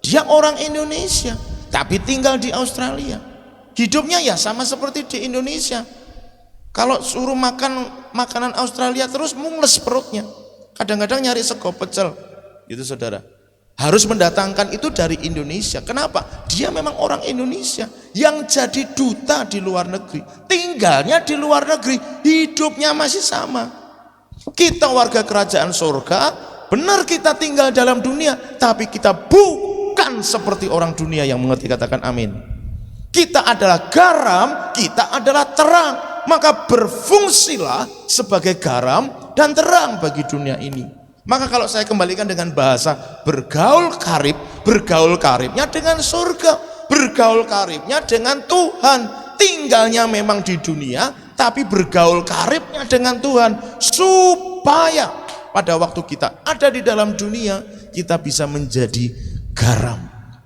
Dia orang Indonesia tapi tinggal di Australia. Hidupnya ya sama seperti di Indonesia. Kalau suruh makan makanan Australia terus mules perutnya. Kadang-kadang nyari sego pecel, gitu saudara. Harus mendatangkan itu dari Indonesia. Kenapa? Dia memang orang Indonesia yang jadi duta di luar negeri, tinggalnya di luar negeri, hidupnya masih sama. Kita warga kerajaan surga, benar kita tinggal dalam dunia, tapi kita bukan seperti orang dunia yang mengerti. Katakan amin. Kita adalah garam, kita adalah terang. Maka berfungsilah sebagai garam dan terang bagi dunia ini. Maka kalau saya kembalikan dengan bahasa bergaul karibnya dengan surga, bergaul karibnya dengan Tuhan. Tinggalnya memang di dunia, tapi bergaul karibnya dengan Tuhan, supaya pada waktu kita ada di dalam dunia, kita bisa menjadi garam,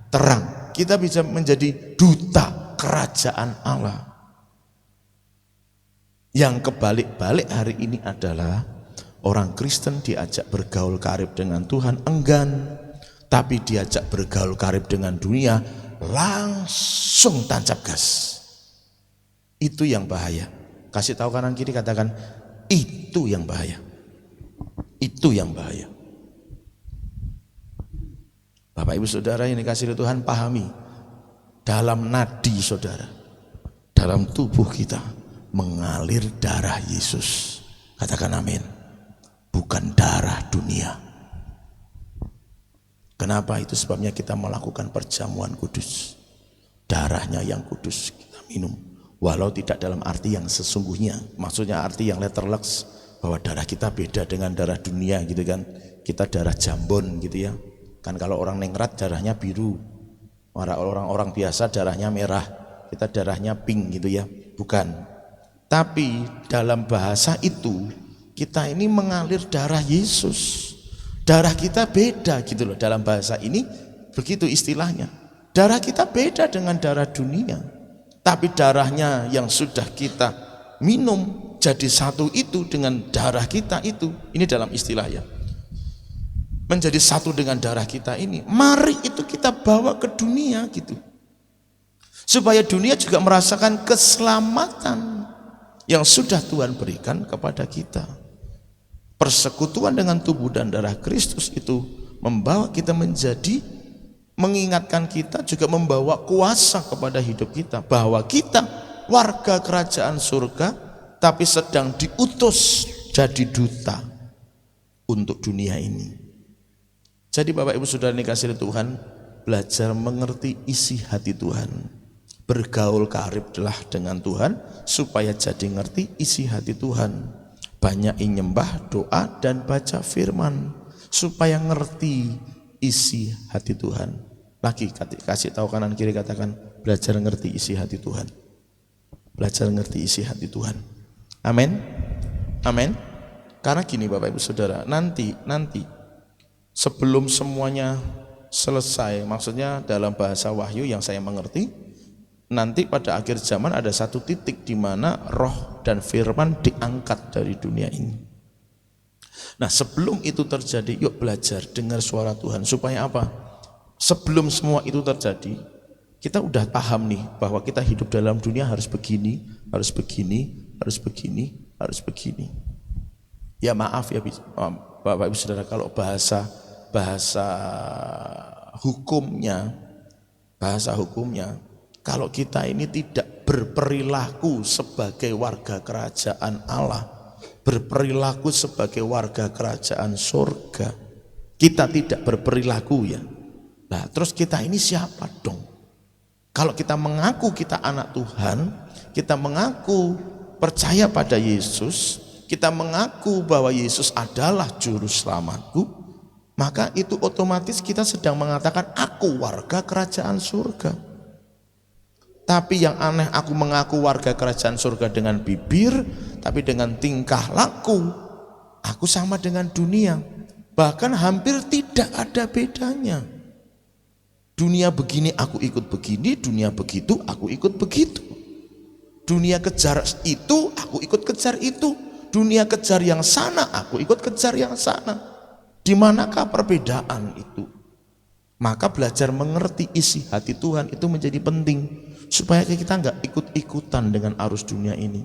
terang. Kita bisa menjadi duta kerajaan Allah. Yang kebalik-balik hari ini adalah orang Kristen diajak bergaul karib dengan Tuhan enggan, tapi diajak bergaul karib dengan dunia langsung tancap gas. Itu yang bahaya. Kasih tahu kanan kiri, katakan itu yang bahaya. Itu yang bahaya. Bapak Ibu Saudara yang dikasihi Tuhan, pahami, dalam nadi saudara, dalam tubuh kita mengalir darah Yesus. Katakan amin. Bukan darah dunia. Kenapa? Itu sebabnya kita melakukan perjamuan kudus. Darahnya yang kudus kita minum, walau tidak dalam arti yang sesungguhnya, maksudnya arti yang letterlux, bahwa darah kita beda dengan darah dunia gitu kan. Kita darah jambon gitu ya kan. Kalau orang ningrat darahnya biru, orang biasa darahnya merah, kita darahnya pink gitu ya. Bukan. Tapi dalam bahasa itu kita ini mengalir darah Yesus. Darah kita beda gitu loh, dalam bahasa ini begitu istilahnya. Darah kita beda dengan darah dunia. Tapi darahnya yang sudah kita minum jadi satu itu dengan darah kita itu. Ini dalam istilah ya. Menjadi satu dengan darah kita ini. Mari itu kita bawa ke dunia gitu. Supaya dunia juga merasakan keselamatan yang sudah Tuhan berikan kepada kita. Persekutuan dengan tubuh dan darah Kristus itu membawa kita menjadi, mengingatkan kita, juga membawa kuasa kepada hidup kita, bahwa kita warga kerajaan surga tapi sedang diutus jadi duta untuk dunia ini. Jadi Bapak Ibu Saudara dikasihi Tuhan, belajar mengerti isi hati Tuhan, bergaul kariblah dengan Tuhan supaya jadi ngerti isi hati Tuhan. Banyak nyembah, doa, dan baca firman supaya ngerti isi hati Tuhan. Lagi kasih tahu kanan kiri, katakan belajar ngerti isi hati Tuhan. Belajar ngerti isi hati Tuhan. Amin. Amin. Karena gini Bapak Ibu Saudara, nanti sebelum semuanya selesai, maksudnya dalam bahasa Wahyu yang saya mengerti, nanti pada akhir zaman ada satu titik di mana roh dan firman diangkat dari dunia ini. Nah, sebelum itu terjadi, yuk belajar dengar suara Tuhan. Supaya apa? Sebelum semua itu terjadi, kita udah paham nih bahwa kita hidup dalam dunia harus begini, harus begini, harus begini, harus begini. Ya maaf ya Bapak Ibu Saudara, kalau bahasa hukumnya, kalau kita ini tidak berperilaku sebagai warga kerajaan Allah, berperilaku sebagai warga kerajaan surga, kita tidak berperilaku ya. Nah, terus kita ini siapa dong? Kalau kita mengaku kita anak Tuhan, kita mengaku percaya pada Yesus, kita mengaku bahwa Yesus adalah juru selamatku, maka itu otomatis kita sedang mengatakan aku warga kerajaan surga. Tapi yang aneh, aku mengaku warga kerajaan surga dengan bibir, tapi dengan tingkah laku aku sama dengan dunia. Bahkan hampir tidak ada bedanya. Dunia begini aku ikut begini, dunia begitu aku ikut begitu. Dunia kejar itu aku ikut kejar itu, dunia kejar yang sana aku ikut kejar yang sana. Di manakah perbedaan itu? Maka belajar mengerti isi hati Tuhan itu menjadi penting, supaya kita nggak ikut-ikutan dengan arus dunia ini.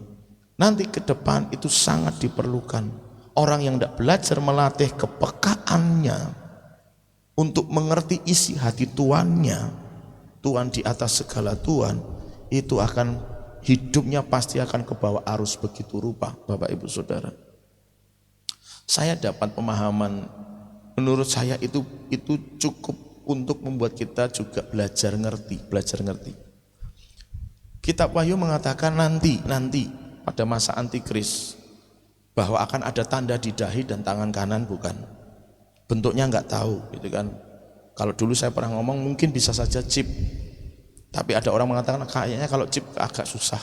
Nanti ke depan itu sangat diperlukan. Orang yang tidak belajar melatih kepekaannya untuk mengerti isi hati tuannya, Tuhan di atas segala Tuhan, itu akan hidupnya pasti akan kebawa arus begitu rupa. Bapak Ibu Saudara, saya dapat pemahaman, menurut saya itu cukup untuk membuat kita juga belajar ngerti. Kitab Wahyu mengatakan nanti pada masa antikris bahwa akan ada tanda di dahi dan tangan kanan, bukan bentuknya nggak tahu gitu kan. Kalau dulu saya pernah ngomong mungkin bisa saja chip, tapi ada orang mengatakan kayaknya kalau chip agak susah.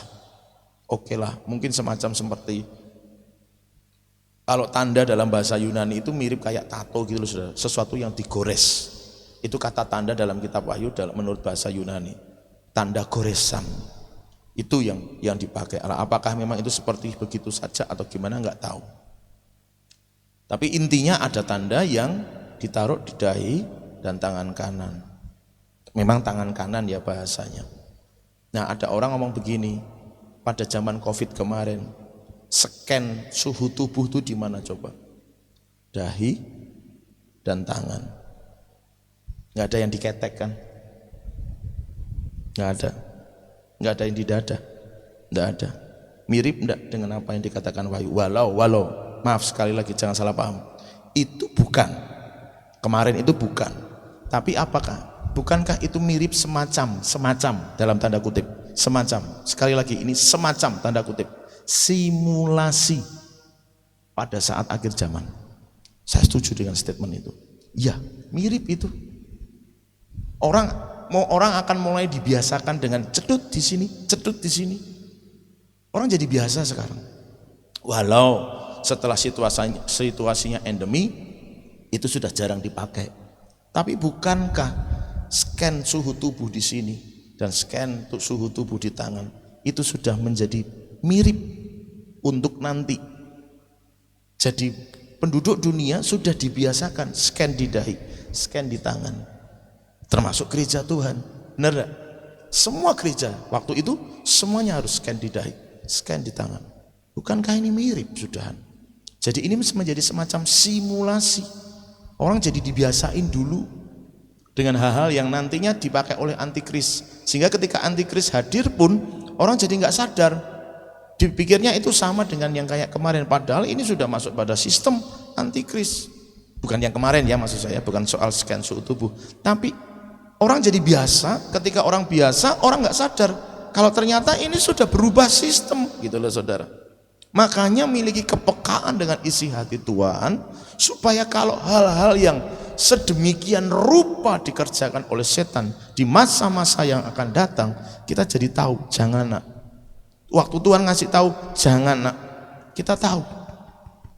Oke lah, mungkin semacam seperti kalau tanda dalam bahasa Yunani itu mirip kayak tato gitu loh saudara, sesuatu yang digores. Itu kata tanda dalam kitab Wahyu menurut bahasa Yunani, tanda goresan. Itu yang dipakai. Apakah memang itu seperti begitu saja atau gimana nggak tahu. Tapi intinya ada tanda yang ditaruh di dahi dan tangan kanan. Memang tangan kanan ya bahasanya. Nah, ada orang ngomong begini, pada zaman Covid kemarin, scan suhu tubuh itu di mana coba? Dahi dan tangan. Nggak ada yang diketek kan? Nggak ada. Nggak ada yang di dada, nggak ada. Mirip enggak dengan apa yang dikatakan Wahyu? Walau, maaf sekali lagi jangan salah paham. Itu bukan. Kemarin itu bukan. Tapi apakah? Bukankah itu mirip semacam dalam tanda kutip, semacam. Sekali lagi ini semacam tanda kutip, simulasi pada saat akhir zaman. Saya setuju dengan statement itu. Ya, mirip itu. Orang akan mulai dibiasakan dengan cedut di sini. Orang jadi biasa sekarang. Walau setelah situasinya endemi itu sudah jarang dipakai. Tapi bukankah scan suhu tubuh di sini dan scan suhu tubuh di tangan itu sudah menjadi mirip untuk nanti. Jadi penduduk dunia sudah dibiasakan scan di dahi, scan di tangan. Termasuk gereja Tuhan, benar gak? Semua gereja waktu itu semuanya harus scan di dahi, scan di tangan. Bukankah ini mirip sudahan? Jadi ini menjadi semacam simulasi. Orang jadi dibiasain dulu dengan hal-hal yang nantinya dipakai oleh antikris, sehingga ketika antikris hadir pun orang jadi nggak sadar. Dipikirnya itu sama dengan yang kayak kemarin, padahal ini sudah masuk pada sistem antikris. Bukan yang kemarin ya, maksud saya bukan soal scan suhu tubuh, tapi orang jadi biasa. Ketika orang biasa, orang nggak sadar kalau ternyata ini sudah berubah sistem, gitu loh saudara. Makanya miliki kepekaan dengan isi hati Tuhan, supaya kalau hal-hal yang sedemikian rupa dikerjakan oleh setan di masa-masa yang akan datang, kita jadi tahu, jangan nak. Waktu Tuhan ngasih tahu, jangan nak, kita tahu.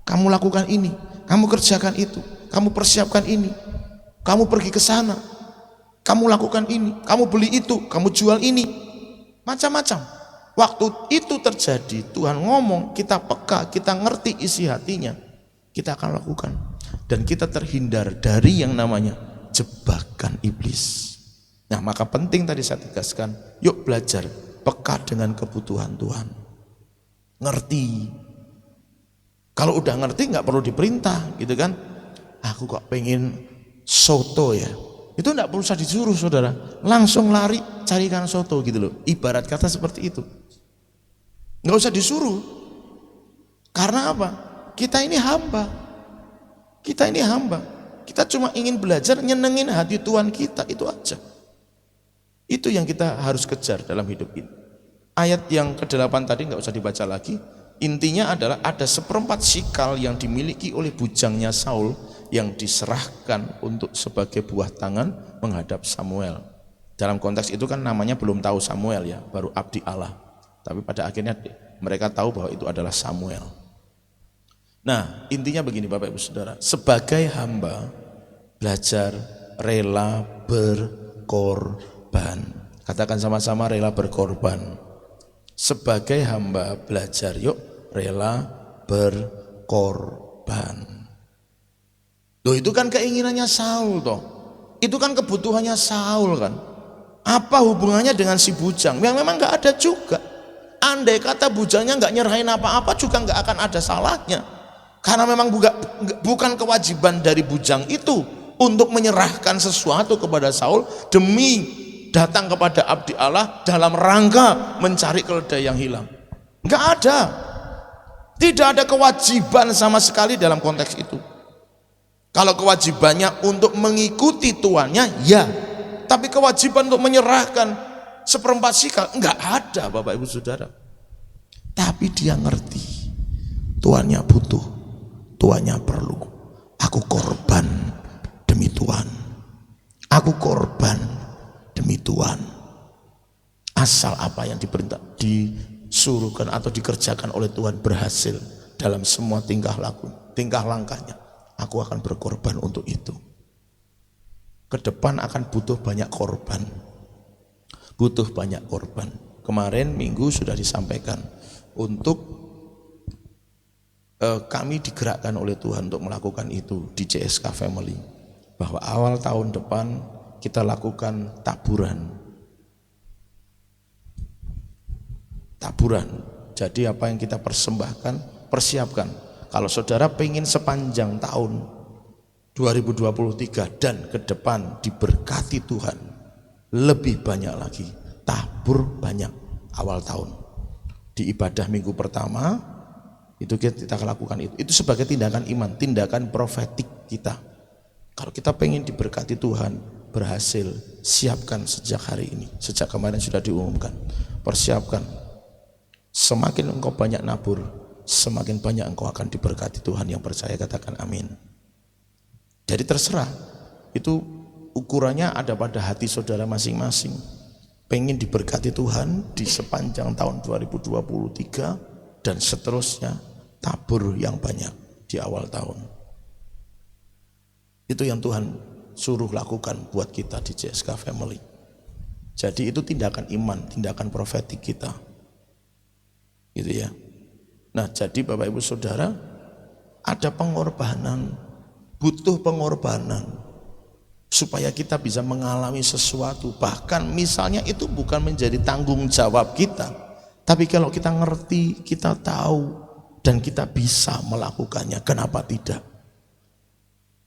Kamu lakukan ini, kamu kerjakan itu, kamu persiapkan ini, kamu pergi ke sana, kamu lakukan ini, kamu beli itu, kamu jual ini, macam-macam. Waktu itu terjadi, Tuhan ngomong, kita peka, kita ngerti isi hatinya, kita akan lakukan. Dan kita terhindar dari yang namanya jebakan iblis. Nah, maka penting tadi saya tegaskan, yuk belajar peka dengan kebutuhan Tuhan. Ngerti. Kalau udah ngerti nggak perlu diperintah, gitu kan? Aku kok pengen soto ya. Itu enggak perlu usah disuruh saudara, langsung lari carikan soto gitu loh. Ibarat kata seperti itu. Enggak usah disuruh. Karena apa? Kita ini hamba. Kita cuma ingin belajar nyenengin hati Tuhan kita, itu aja. Itu yang kita harus kejar dalam hidup ini. Ayat yang ke-8 tadi enggak usah dibaca lagi. Intinya adalah ada 1/4 sikal yang dimiliki oleh bujangnya Saul yang diserahkan untuk sebagai buah tangan menghadap Samuel. Dalam konteks itu kan namanya belum tahu Samuel ya, baru abdi Allah. Tapi pada akhirnya mereka tahu bahwa itu adalah Samuel. Nah, intinya begini Bapak Ibu Saudara, sebagai hamba belajar rela berkorban. Katakan sama-sama, rela berkorban. Sebagai hamba belajar yuk rela berkorban. Loh, itu kan keinginannya Saul toh. Itu kan kebutuhannya Saul kan. Apa hubungannya dengan si bujang? Yang memang nggak ada juga. Andai kata bujangnya nggak nyerahin apa-apa juga nggak akan ada salahnya. Karena memang bukan kewajiban dari bujang itu untuk menyerahkan sesuatu kepada Saul demi datang kepada abdi Allah dalam rangka mencari keledai yang hilang. Enggak ada. Tidak ada kewajiban sama sekali dalam konteks itu. Kalau kewajibannya untuk mengikuti tuannya, ya. Tapi kewajiban untuk menyerahkan seperempat sikal, enggak ada Bapak Ibu Saudara. Tapi dia ngerti, tuannya butuh, tuannya perlu. Aku korban demi Tuhan. Aku korban demi Tuhan. Asal apa yang diperintah, disuruhkan atau dikerjakan oleh Tuhan berhasil dalam semua tingkah langkahnya, aku akan berkorban untuk itu. Ke depan akan butuh banyak korban. Butuh banyak korban. Kemarin minggu sudah disampaikan untuk kami digerakkan oleh Tuhan untuk melakukan itu di CSK Family, bahwa awal tahun depan kita lakukan taburan. Jadi apa yang kita persembahkan, persiapkan. Kalau saudara pengen sepanjang tahun 2023 dan ke depan diberkati Tuhan lebih banyak lagi, tabur banyak awal tahun. Di ibadah minggu pertama itu kita lakukan itu sebagai tindakan iman, tindakan profetik kita. Kalau kita pengen diberkati Tuhan berhasil, siapkan sejak hari ini, sejak kemarin sudah diumumkan, persiapkan. Semakin engkau banyak nabur, semakin banyak engkau akan diberkati Tuhan. Yang percaya katakan amin. Jadi terserah, itu ukurannya ada pada hati saudara masing-masing. Pengen diberkati Tuhan di sepanjang tahun 2023 dan seterusnya, tabur yang banyak di awal tahun. Itu yang Tuhan suruh lakukan buat kita di CSK Family. Jadi itu tindakan iman, tindakan profetik kita, gitu ya. Nah, jadi Bapak Ibu Saudara, ada pengorbanan, butuh pengorbanan supaya kita bisa mengalami sesuatu. Bahkan misalnya itu bukan menjadi tanggung jawab kita, tapi kalau kita ngerti, kita tahu, dan kita bisa melakukannya, kenapa tidak?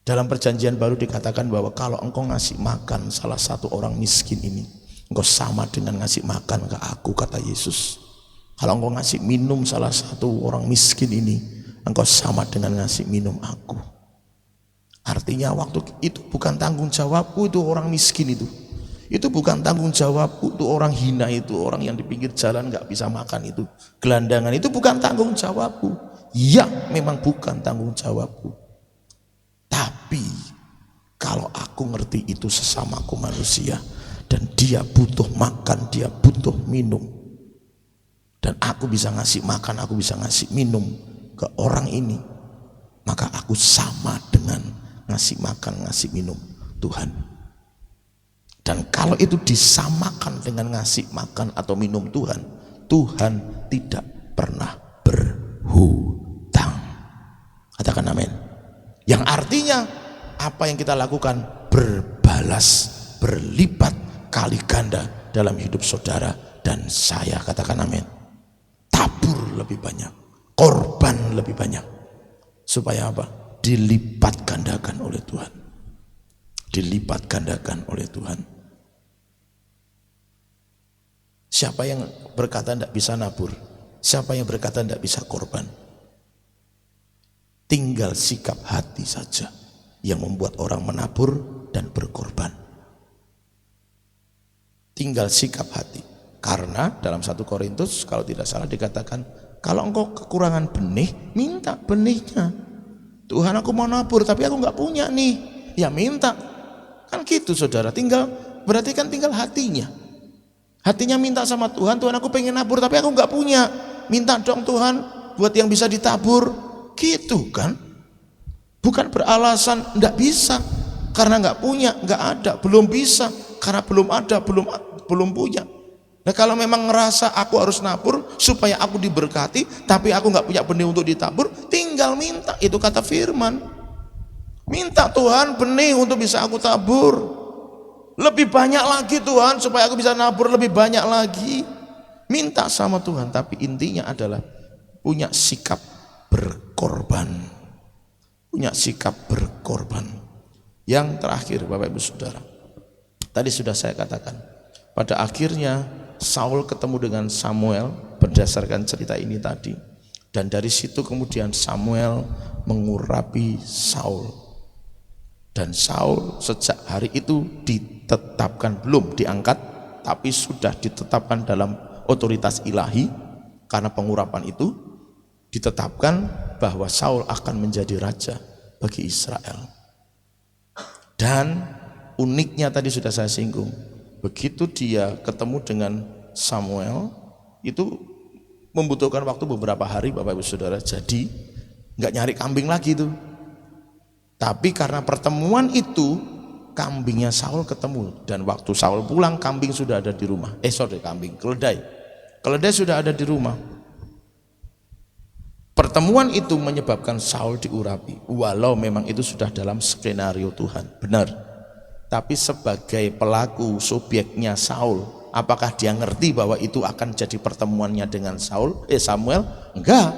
Dalam perjanjian baru dikatakan bahwa kalau engkau ngasih makan salah satu orang miskin ini, engkau sama dengan ngasih makan ke aku, kata Yesus. Kalau engkau ngasih minum salah satu orang miskin ini, engkau sama dengan ngasih minum aku. Artinya waktu itu bukan tanggung jawabku, itu orang miskin itu. Itu bukan tanggung jawabku, itu orang hina itu, orang yang di pinggir jalan gak bisa makan itu, gelandangan itu bukan tanggung jawabku. Ya, memang bukan tanggung jawabku. Tapi kalau aku ngerti itu sesamaku manusia dan dia butuh makan, dia butuh minum, dan aku bisa ngasih makan, aku bisa ngasih minum ke orang ini, maka aku sama dengan ngasih makan, ngasih minum Tuhan. Dan kalau itu disamakan dengan ngasih makan atau minum Tuhan, Tuhan tidak pernah berhutang. Katakan amin. Yang artinya apa yang kita lakukan berbalas, berlipat kali ganda dalam hidup saudara dan saya. Katakan amin. Tabur lebih banyak, korban lebih banyak. Supaya apa? Dilipat gandakan oleh Tuhan. Dilipat gandakan oleh Tuhan. Siapa yang berkata tidak bisa nabur? Siapa yang berkata tidak bisa korban? Tinggal sikap hati saja yang membuat orang menabur dan berkorban. Tinggal sikap hati. Karena dalam 1 Korintus kalau tidak salah dikatakan, kalau engkau kekurangan benih, minta benihnya. Tuhan, aku mau nabur tapi aku nggak punya nih. Ya minta. Kan gitu saudara, berarti kan tinggal hatinya. Hatinya minta sama Tuhan, Tuhan aku pengen nabur tapi aku nggak punya. Minta dong Tuhan buat yang bisa ditabur. Gitu kan, bukan beralasan enggak bisa karena enggak punya, enggak ada, belum bisa karena belum ada, belum punya. Nah kalau memang ngerasa aku harus nabur supaya aku diberkati tapi aku enggak punya benih untuk ditabur, tinggal minta. Itu kata firman, minta Tuhan benih untuk bisa aku tabur lebih banyak lagi Tuhan, supaya aku bisa nabur lebih banyak lagi. Minta sama Tuhan, tapi intinya adalah punya sikap berkorban. punya sikap berkorban. Yang terakhir Bapak Ibu Saudara, tadi sudah saya katakan, pada akhirnya Saul ketemu dengan Samuel berdasarkan cerita ini tadi, dan dari situ kemudian Samuel mengurapi Saul, dan Saul sejak hari itu ditetapkan, belum diangkat tapi sudah ditetapkan dalam otoritas ilahi. Karena pengurapan itu ditetapkan bahwa Saul akan menjadi raja bagi Israel. Dan uniknya tadi sudah saya singgung, begitu dia ketemu dengan Samuel itu membutuhkan waktu beberapa hari Bapak Ibu Saudara, jadi nggak nyari kambing lagi itu. Tapi karena pertemuan itu kambingnya Saul ketemu, dan waktu Saul pulang kambing sudah ada di rumah. Keledai sudah ada di rumah. Pertemuan itu menyebabkan Saul diurapi, walau memang itu sudah dalam skenario Tuhan, benar. Tapi sebagai pelaku subjeknya Saul, apakah dia ngerti bahwa itu akan jadi pertemuannya dengan Samuel? Enggak.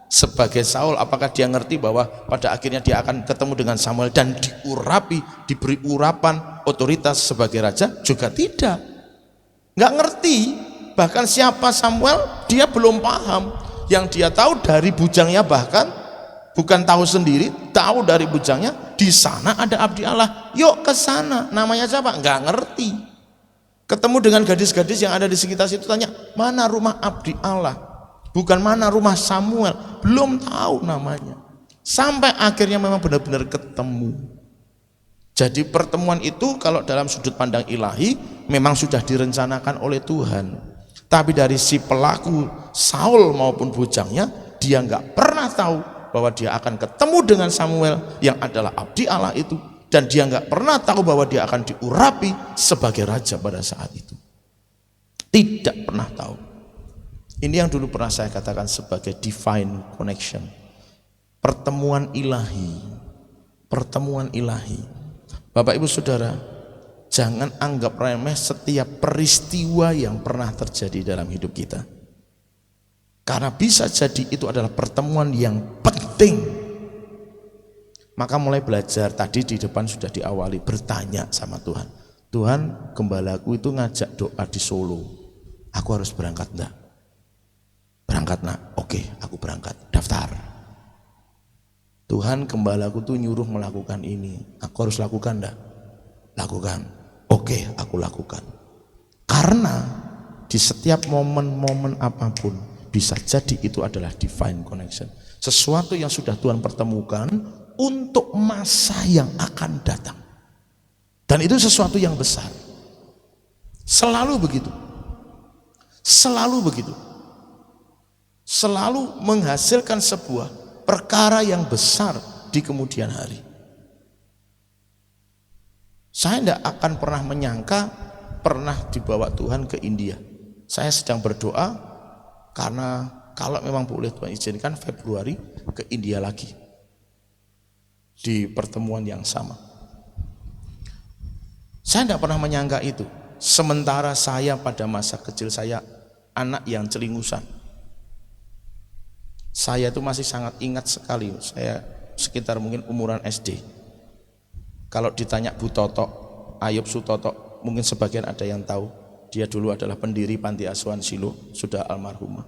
Sebagai Saul, apakah dia ngerti bahwa pada akhirnya dia akan ketemu dengan Samuel dan diurapi, diberi urapan otoritas sebagai raja? Juga tidak. Enggak ngerti. Bahkan siapa Samuel dia belum paham. Yang dia tahu dari bujangnya, bahkan bukan tahu sendiri, tahu dari bujangnya, di sana ada abdi Allah, yuk ke sana. Namanya siapa? Nggak ngerti. Ketemu dengan gadis-gadis yang ada di sekitar situ, tanya mana rumah abdi Allah, bukan mana rumah Samuel, belum tahu namanya. Sampai akhirnya memang benar-benar ketemu. Jadi pertemuan itu kalau dalam sudut pandang ilahi memang sudah direncanakan oleh Tuhan. Tapi dari si pelaku Saul maupun bujangnya, dia nggak pernah tahu bahwa dia akan ketemu dengan Samuel yang adalah abdi Allah itu, dan dia nggak pernah tahu bahwa dia akan diurapi sebagai raja pada saat itu. Tidak pernah tahu. Ini yang dulu pernah saya katakan sebagai divine connection, pertemuan ilahi. Pertemuan ilahi. Bapak Ibu Saudara, jangan anggap remeh setiap peristiwa yang pernah terjadi dalam hidup kita. Karena bisa jadi itu adalah pertemuan yang penting. Maka mulai belajar, tadi di depan sudah diawali, bertanya sama Tuhan. Tuhan, gembalaku itu ngajak doa di Solo. Aku harus berangkat enggak? Berangkat nak? Oke, aku berangkat. Daftar. Tuhan, gembalaku tuh nyuruh melakukan ini. Aku harus lakukan enggak? Lakukan. Oke, aku lakukan. Karena di setiap momen-momen apapun bisa jadi itu adalah divine connection. Sesuatu yang sudah Tuhan pertemukan untuk masa yang akan datang. Dan itu sesuatu yang besar. Selalu begitu. Selalu begitu. Selalu menghasilkan sebuah perkara yang besar di kemudian hari. Saya tidak akan pernah menyangka pernah dibawa Tuhan ke India. Saya sedang berdoa karena kalau memang boleh Tuhan izinkan Februari ke India lagi di pertemuan yang sama. Saya tidak pernah menyangka itu. Sementara saya pada masa kecil saya anak yang celingusan. Saya itu masih sangat ingat sekali. Saya sekitar mungkin umuran SD. Kalau ditanya Bu Toto, Ayub Sutoto, mungkin sebagian ada yang tahu. Dia dulu adalah pendiri Panti Asuhan Silo, sudah almarhumah.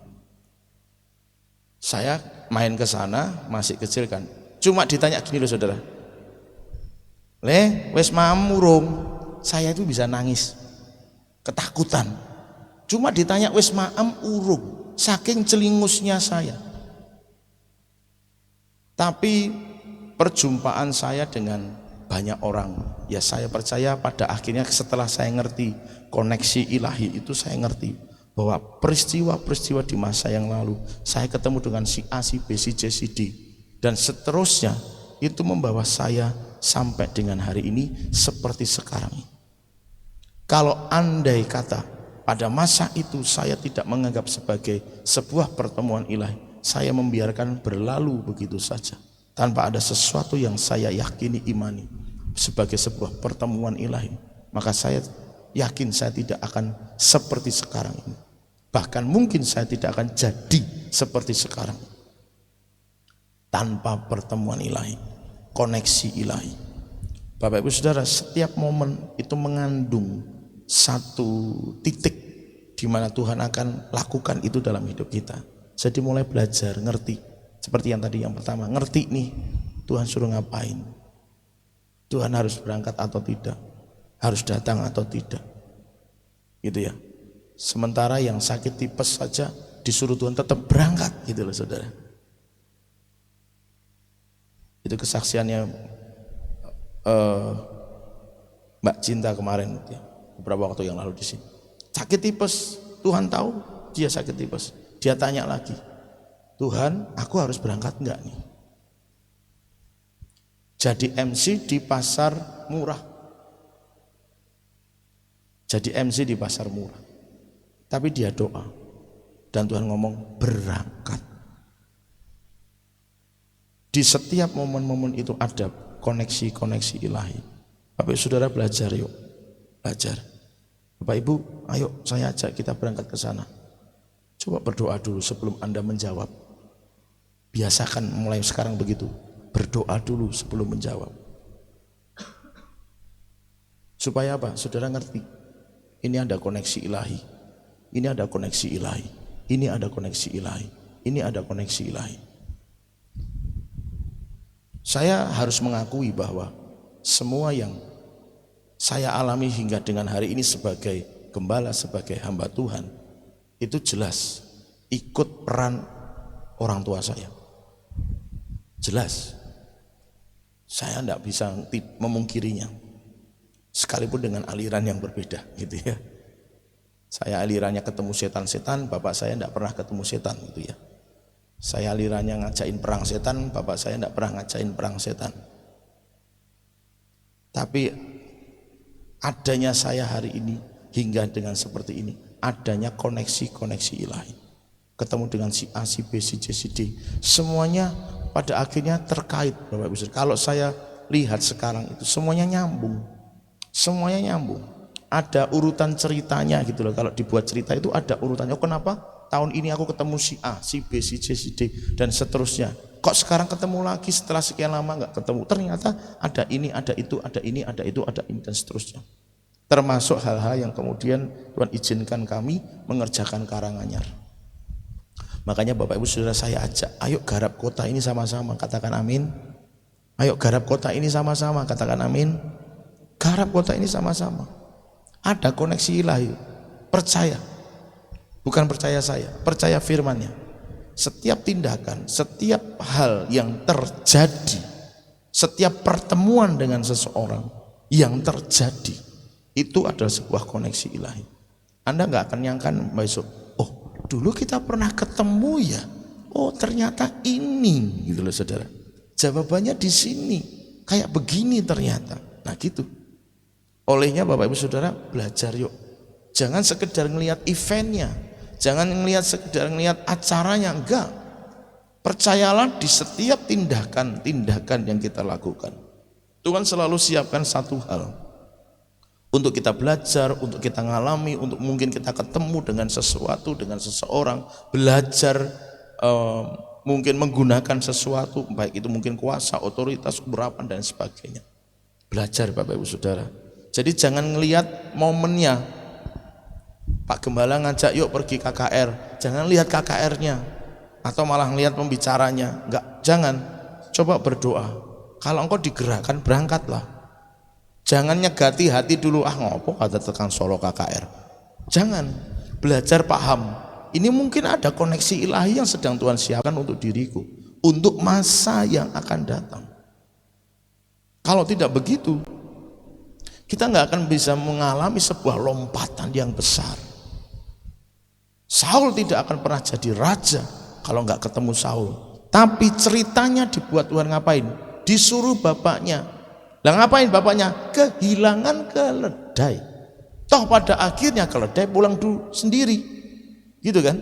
Saya main ke sana, masih kecil kan. Cuma ditanya gini loh saudara. Wes mamurung. Saya itu bisa nangis. Ketakutan. Cuma ditanya wes maam urung. Saking celingusnya saya. Tapi perjumpaan saya dengan banyak orang, ya saya percaya pada akhirnya setelah saya ngerti koneksi ilahi itu, saya ngerti bahwa peristiwa-peristiwa di masa yang lalu saya ketemu dengan si A, si B, si C, si D dan seterusnya, itu membawa saya sampai dengan hari ini seperti sekarang. Kalau andai kata pada masa itu saya tidak menganggap sebagai sebuah pertemuan ilahi, saya membiarkan berlalu begitu saja tanpa ada sesuatu yang saya yakini, imani sebagai sebuah pertemuan ilahi, maka saya yakin saya tidak akan seperti sekarang ini. Bahkan mungkin saya tidak akan jadi seperti sekarang tanpa pertemuan ilahi. koneksi ilahi. Bapak Ibu Saudara, setiap momen itu mengandung satu titik di mana Tuhan akan lakukan itu dalam hidup kita. Jadi mulai belajar, ngerti. Seperti yang tadi yang pertama, ngerti nih Tuhan suruh ngapain. Tuhan harus berangkat atau tidak, harus datang atau tidak. Gitu ya. Sementara yang sakit tipes saja disuruh Tuhan tetap berangkat gitu loh saudara. Itu kesaksiannya Mbak Cinta kemarin ya, beberapa waktu yang lalu di sini. Sakit tipes, Tuhan tahu dia sakit tipes. Dia tanya lagi, Tuhan, aku harus berangkat enggak nih? Jadi MC di pasar murah. Jadi MC di pasar murah. Tapi dia doa. Dan Tuhan ngomong berangkat. Di setiap momen-momen itu ada koneksi-koneksi ilahi. Bapak Ibu Saudara belajar yuk. Belajar. Bapak Ibu, ayo saya ajak kita berangkat ke sana. Coba berdoa dulu sebelum Anda menjawab. Biasakan mulai sekarang begitu. Berdoa dulu sebelum menjawab. Supaya apa? Saudara ngerti. Ini ada koneksi ilahi. Ini ada koneksi ilahi. Ini ada koneksi ilahi. Ini ada koneksi ilahi. Saya harus mengakui bahwa semua yang saya alami hingga dengan hari ini sebagai gembala, sebagai hamba Tuhan, itu jelas ikut peran orang tua saya. Jelas. Saya tidak bisa memungkirinya. Sekalipun dengan aliran yang berbeda gitu ya. Saya alirannya ketemu setan-setan, bapak saya tidak pernah ketemu setan gitu ya. Saya alirannya ngajain perang setan, bapak saya tidak pernah ngajain perang setan. Tapi adanya saya hari ini hingga dengan seperti ini, adanya koneksi-koneksi ilahi. Ketemu dengan si A, si B, si C, si D, semuanya pada akhirnya terkait Bapak Ibu. Kalau saya lihat sekarang itu semuanya nyambung. Semuanya nyambung. Ada urutan ceritanya gitu loh. Kalau dibuat cerita itu ada urutannya. Oh, kenapa tahun ini aku ketemu si A, si B, si C, si D dan seterusnya. Kok sekarang ketemu lagi setelah sekian lama nggak ketemu? Ternyata ada ini, ada itu, ada ini, ada itu, ada ini dan seterusnya. Termasuk hal-hal yang kemudian Tuhan izinkan kami mengerjakan Karanganyar. Makanya Bapak Ibu Saudara saya ajak, ayo garap kota ini sama-sama, katakan amin. Ayo garap kota ini sama-sama, katakan amin. Garap kota ini sama-sama. Ada koneksi ilahi, percaya. Bukan percaya saya, percaya firman-Nya. Setiap tindakan, setiap hal yang terjadi, setiap pertemuan dengan seseorang yang terjadi, itu adalah sebuah koneksi ilahi. Anda nggak akan nyangka besok, oh dulu kita pernah ketemu ya, oh ternyata ini, gitu loh saudara. Jawabannya di sini, kayak begini ternyata. Nah gitu. Olehnya Bapak Ibu Saudara belajar yuk. Jangan sekedar ngelihat eventnya, jangan sekedar ngelihat acaranya, enggak. Percayalah di setiap tindakan yang kita lakukan. Tuhan selalu siapkan satu hal untuk kita belajar, untuk kita ngalami, untuk mungkin kita ketemu dengan sesuatu, dengan seseorang, belajar mungkin menggunakan sesuatu, baik itu mungkin kuasa, otoritas, urapan dan sebagainya. Belajar Bapak Ibu Saudara. Jadi jangan ngelihat momennya. Pak Gembala ngajak yuk pergi KKR, jangan lihat KKR-nya atau malah ngelihat pembicaranya. Enggak, jangan. Coba berdoa. Kalau engkau digerakkan, berangkatlah. Jangan nyegati hati dulu, ngopo ada tekan Solo KKR. Jangan. Belajar paham. Ini mungkin ada koneksi ilahi yang sedang Tuhan siapkan untuk diriku, untuk masa yang akan datang. Kalau tidak begitu, kita nggak akan bisa mengalami sebuah lompatan yang besar. Saul tidak akan pernah jadi raja kalau nggak ketemu Saul. Tapi ceritanya dibuat Tuhan ngapain? Disuruh bapaknya. Lah ngapain bapaknya? Kehilangan keledai. Toh pada akhirnya keledai pulang dulu sendiri. Gitu kan?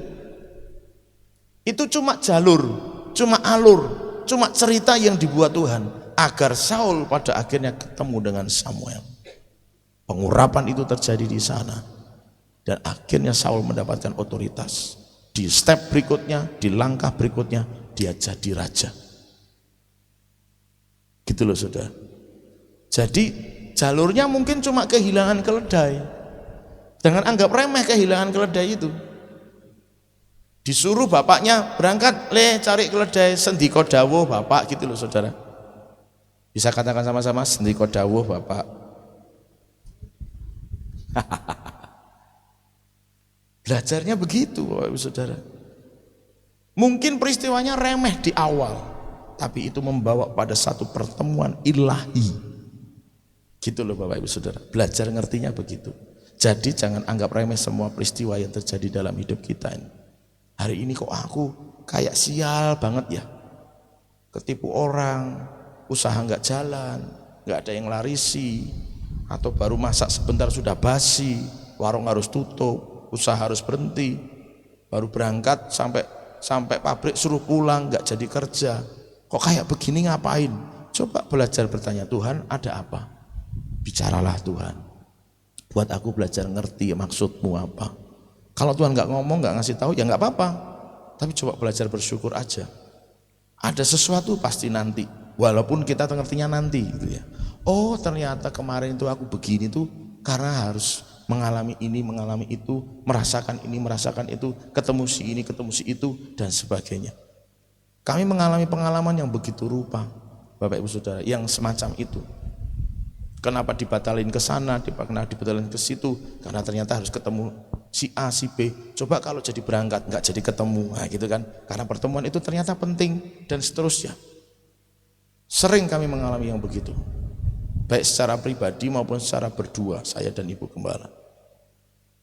Itu cuma jalur, cuma alur, cuma cerita yang dibuat Tuhan agar Saul pada akhirnya ketemu dengan Samuel. Pengurapan itu terjadi di sana dan akhirnya Saul mendapatkan otoritas. Di step berikutnya, di langkah berikutnya dia jadi raja. Gitu loh saudara. Jadi jalurnya mungkin cuma kehilangan keledai. Jangan anggap remeh kehilangan keledai itu. Disuruh bapaknya berangkat, cari keledai, sendika dawuh bapak, gitu loh saudara. Bisa katakan sama-sama, sendika dawuh bapak. Belajarnya begitu Bapak Ibu Saudara. Mungkin peristiwanya remeh di awal, tapi itu membawa pada satu pertemuan ilahi. Gitu loh Bapak Ibu Saudara. Belajar ngertinya begitu. Jadi jangan anggap remeh semua peristiwa yang terjadi dalam hidup kita ini. Hari ini kok aku kayak sial banget ya. Ketipu orang, usaha nggak jalan, nggak ada yang larisi, atau baru masak sebentar sudah basi, warung harus tutup, usaha harus berhenti, baru berangkat sampai pabrik suruh pulang, nggak jadi kerja. Kok kayak begini ngapain? Coba belajar bertanya, Tuhan ada apa? Bicaralah Tuhan. Buat aku belajar ngerti maksudmu apa. Kalau Tuhan nggak ngomong, nggak ngasih tahu, ya nggak apa-apa. Tapi coba belajar bersyukur aja. Ada sesuatu pasti nanti, walaupun kita ngertinya nanti, gitu ya. Oh ternyata kemarin itu aku begini tuh karena harus mengalami ini, mengalami itu, merasakan ini, merasakan itu, ketemu si ini, ketemu si itu, dan sebagainya. Kami mengalami pengalaman yang begitu rupa, Bapak Ibu Saudara, yang semacam itu. Kenapa dibatalin ke sana, kenapa dibatalin ke situ? Karena ternyata harus ketemu si A, si B. Coba kalau jadi berangkat, nggak jadi ketemu, nah gitu kan? Karena pertemuan itu ternyata penting dan seterusnya. Sering kami mengalami yang begitu, baik secara pribadi maupun secara berdua, saya dan Ibu Gembala.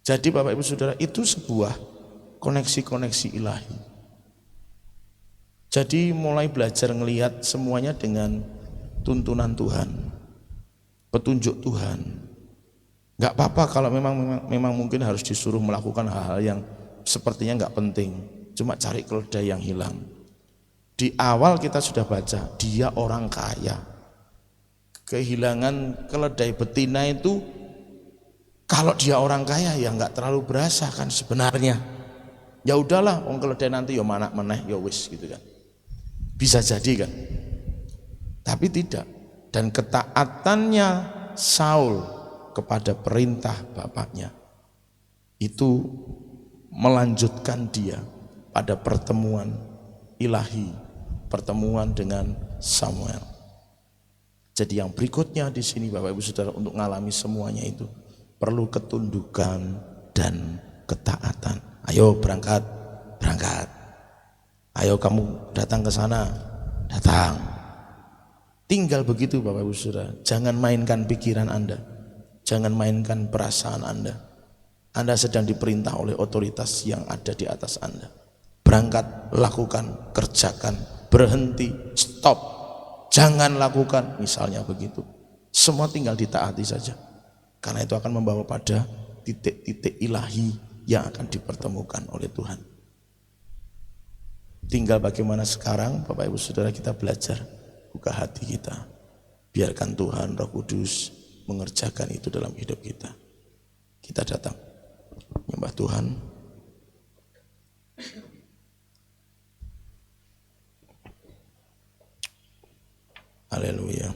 Jadi Bapak Ibu Saudara, itu sebuah koneksi-koneksi ilahi. Jadi mulai belajar ngelihat semuanya dengan tuntunan Tuhan, petunjuk Tuhan. Gak apa-apa kalau memang mungkin harus disuruh melakukan hal-hal yang sepertinya gak penting, cuma cari keledai yang hilang. Di awal kita sudah baca, dia orang kaya. Kehilangan keledai betina itu, kalau dia orang kaya ya nggak terlalu berasa kan sebenarnya. Ya udahlah, wong keledai nanti ya manak meneh ya wis gitu kan. Bisa jadi kan. Tapi tidak. Dan ketaatannya Saul kepada perintah bapaknya itu melanjutkan dia pada pertemuan ilahi, pertemuan dengan Samuel. Jadi yang berikutnya di sini Bapak Ibu Saudara, untuk mengalami semuanya itu perlu ketundukan dan ketaatan. Ayo berangkat, berangkat. Ayo kamu datang ke sana, datang. Tinggal begitu Bapak Ibu Saudara. Jangan mainkan pikiran Anda, jangan mainkan perasaan Anda. Anda sedang diperintah oleh otoritas yang ada di atas Anda. Berangkat, lakukan, kerjakan, berhenti, stop. Jangan lakukan, misalnya begitu. Semua tinggal ditaati saja. Karena itu akan membawa pada titik-titik ilahi yang akan dipertemukan oleh Tuhan. Tinggal bagaimana sekarang Bapak Ibu Saudara kita belajar, buka hati kita. Biarkan Tuhan Roh Kudus mengerjakan itu dalam hidup kita. Kita datang menyembah Tuhan. Haleluya.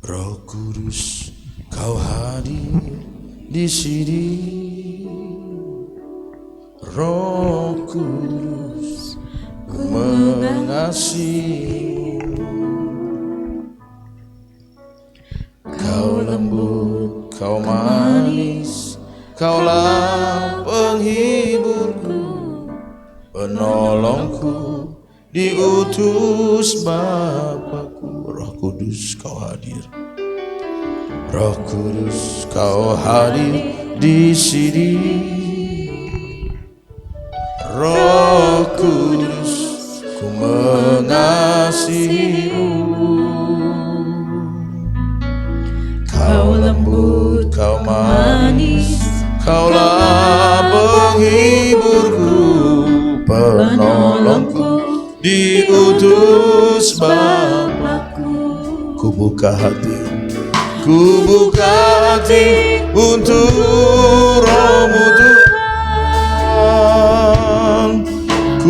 Roh Kudus, Kau hadir di sini. Roh Kudus, Ku mengasihi. Kau lembut, Kau manis, Kaulah penghiburku, penolongku, diutus Bapakku. Roh Kudus, Kau hadir. Roh Kudus, Kau hadir di sini. Roh Kudus, Ku mengasihimu. Kau lembut, Kau manis, Kaulah penghiburku, penolongku, diutus Bapakku. Ku buka hati untuk Roh-Mu Tuhan.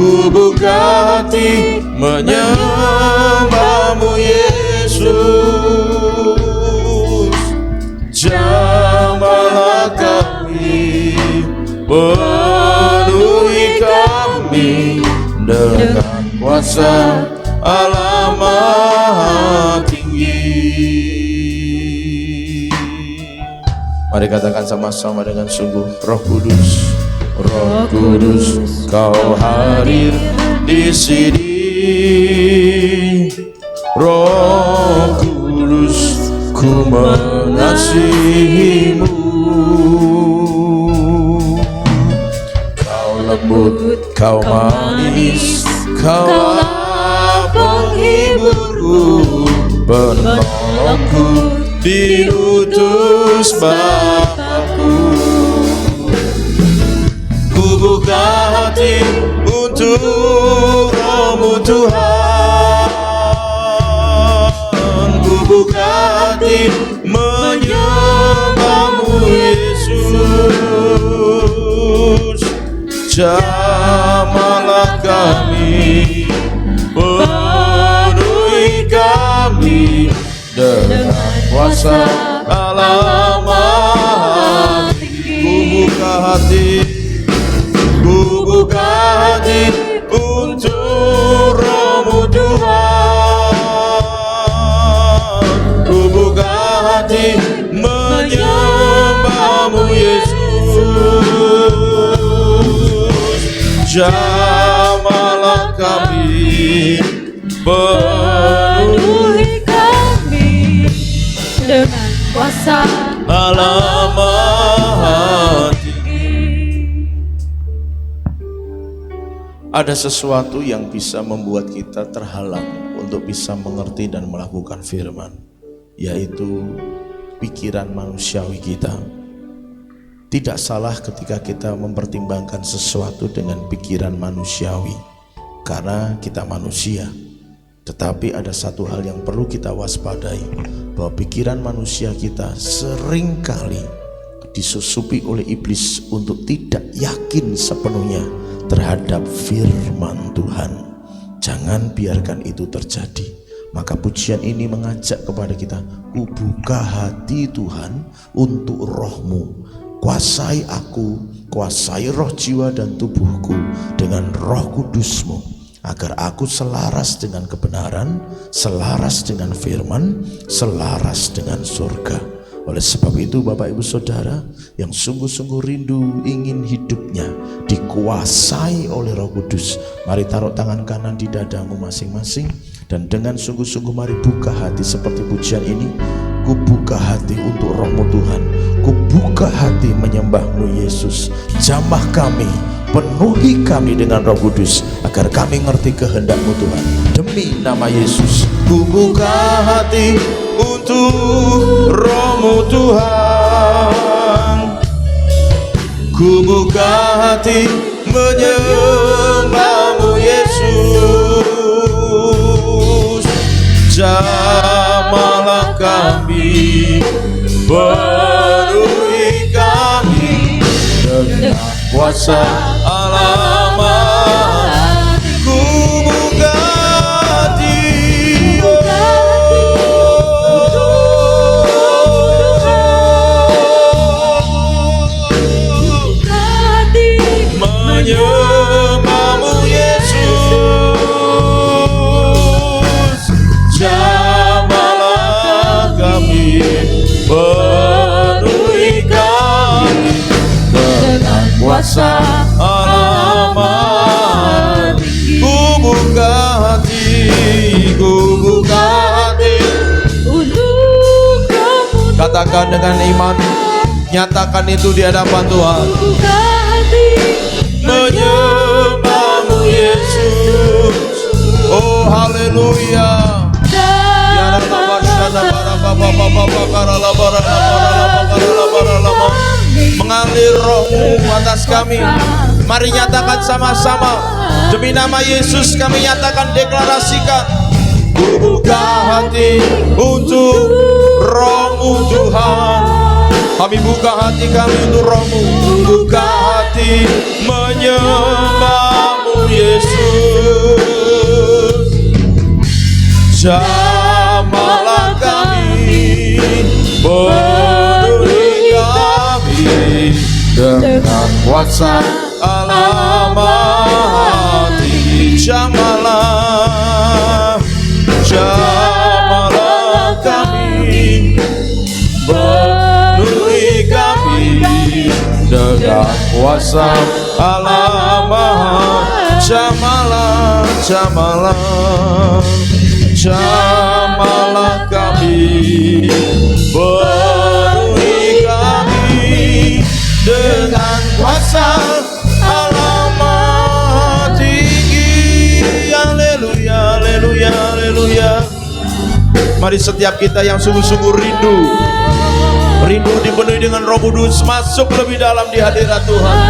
ku buka hati menyembahmu Yesus. Jamahlah kami, penuhi kami dengan kuasa Allah Maha Tinggi. Mari katakan sama-sama dengan sungguh, Roh Kudus, Roh Kudus, Kau hadir di sini. Roh Kudus, ku mengasihimu. Kau lembut, Kau manis, Kaulah penghiburku, penolongku, diutus Bapakku. Ku buka hati untuk Roh-Mu Tuhan. Ku buka hati menyembahmu Yesus. Jamahlah kami, penuhi kami dengan kuasa Allah Maha Tinggi. Ku buka hati, ku buka hati untuk Roh-Mu Tuhan. Ku buka hati menyembahmu Yesus. Jamahlah kami, penuhi kami dengan kuasa Allah Maha Tinggi. Ada sesuatu yang bisa membuat kita terhalang untuk bisa mengerti dan melakukan firman, yaitu pikiran manusiawi kita. Tidak salah ketika kita mempertimbangkan sesuatu dengan pikiran manusiawi, karena kita manusia. Tetapi ada satu hal yang perlu kita waspadai, bahwa pikiran manusia kita seringkali disusupi oleh iblis untuk tidak yakin sepenuhnya terhadap firman Tuhan. Jangan biarkan itu terjadi. Maka pujian ini mengajak kepada kita, ku buka hati Tuhan untuk Roh-Mu. Kuasai aku, kuasai roh, jiwa dan tubuhku dengan Roh Kudus-Mu, agar aku selaras dengan kebenaran, selaras dengan firman, selaras dengan surga. Oleh sebab itu Bapak Ibu Saudara yang sungguh-sungguh rindu ingin hidupnya dikuasai oleh Roh Kudus, mari taruh tangan kanan di dadamu masing-masing, dan dengan sungguh-sungguh mari buka hati seperti pujian ini. Ku buka hati untuk Roh-Mu Tuhan, ku buka hati menyembahmu Yesus. Jamah kami, penuhi kami dengan Roh Kudus, agar kami ngerti kehendak-Mu Tuhan. Demi nama Yesus, ku buka hati untuk Roh-Mu Tuhan. Ku buka hati menyembahmu Yesus. Jamahlah kami, penuhi kami dengan kuasa Allah Maha. Ku buka hati, menyembahmu Yesus. Jamahlah kami, penuhi kami dengan kuasa Allah Maha. Ku buka hati, ku buka hati untuk kamu. Katakan dengan iman, nyatakan itu di hadapan Tuhan. Buka hati Menyembahmu Yesus. Oh haleluya. Mengalir Roh-Mu atas kami. Mari nyatakan sama-sama. Demi nama Yesus kami nyatakan, deklarasikan. Ku buka hati untuk Roh-Mu Tuhan. Kami buka hati kami untuk Roh-Mu. Buka hati menyembahmu Yesus. Jamahlah kami, penuhi kami dengan kuasa Allah Maha Tinggi. Jamahlah kami, penuhi kami dengan kuasa Allah Maha. Jamahlah kami, penuhi kami dengan kuasa Allah Maha Tinggi. Haleluya, haleluya, haleluya. Mari setiap kita yang sungguh-sungguh rindu dipenuhi dengan Roh Kudus, masuk lebih dalam di hadirat Tuhan.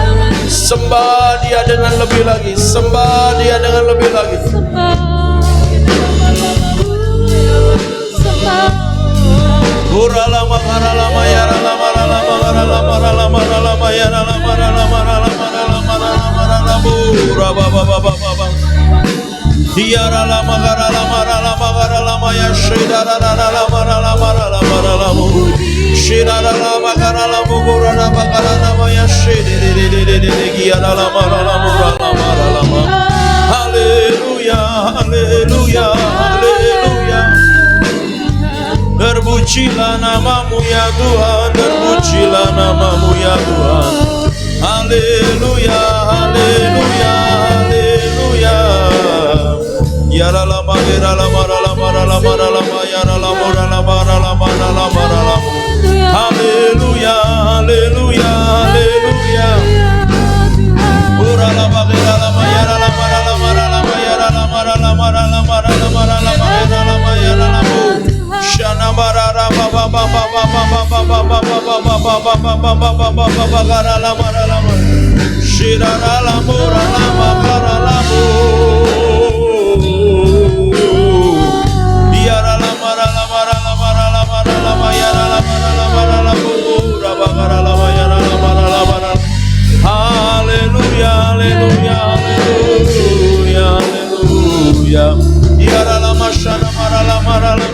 Sembah Dia dengan lebih lagi, sembah Dia dengan lebih lagi. Uralama karalama ya ralama ralama karalama ralama ralama ya ralama ralama ralama ralama ralama ralama urabababababa. Dia ralama karalama ya shidara ralama ralama ralama ralama shidara ralama karalama kuralama karalama ya shidere dia ralama ralama ralama ralama. Haleluya, haleluya, haleluya. Terpujilah namamu ya Tuhan, terpujilah namamu ya Tuhan. Haleluya, haleluya, haleluya. Ya ralama ralama ralama ralama ralama ya ralama ralama ralama ralama ralama. Haleluya, haleluya, haleluya. Uralama ralama ya ralama ralama ralama ya ralama ralama ralama ralama ralama ya ralama ya ralama. Shana barara baba baba baba baba baba baba baba baba baba garala marala shirara lamura lama garala mu biara lama rala marala marala marala mayara lama rala marala mura bagarala mayara lama rala marala. Haleluya, haleluya, haleluya, haleluya. Biara lama shana marala marala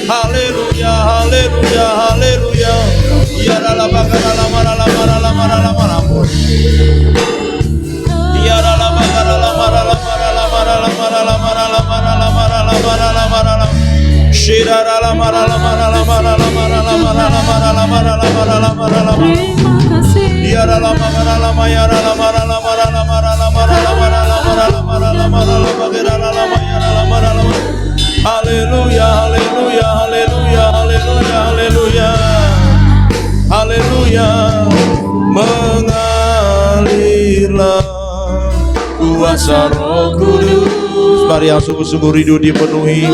haleluya, haleluya, haleluya. Tiara la bagara la mara la mara la mara la mara. Tiara la bagara la mara la mara la mara la mara la mara la mara la mara la mara la mara la. Shirara la mara la mara la mara la mara la mara la mara la mara la mara la mara la. Tiara la bagara la mayara la mara la mara la mara la mara la mara la mara la mara la mara la bagara la mayara la mara la. Haleluya, haleluya, haleluya, haleluya, haleluya, haleluya. Mengalirlah kuasa Roh Kudus. Mari yang sungguh-sungguh rindu dipenuhi,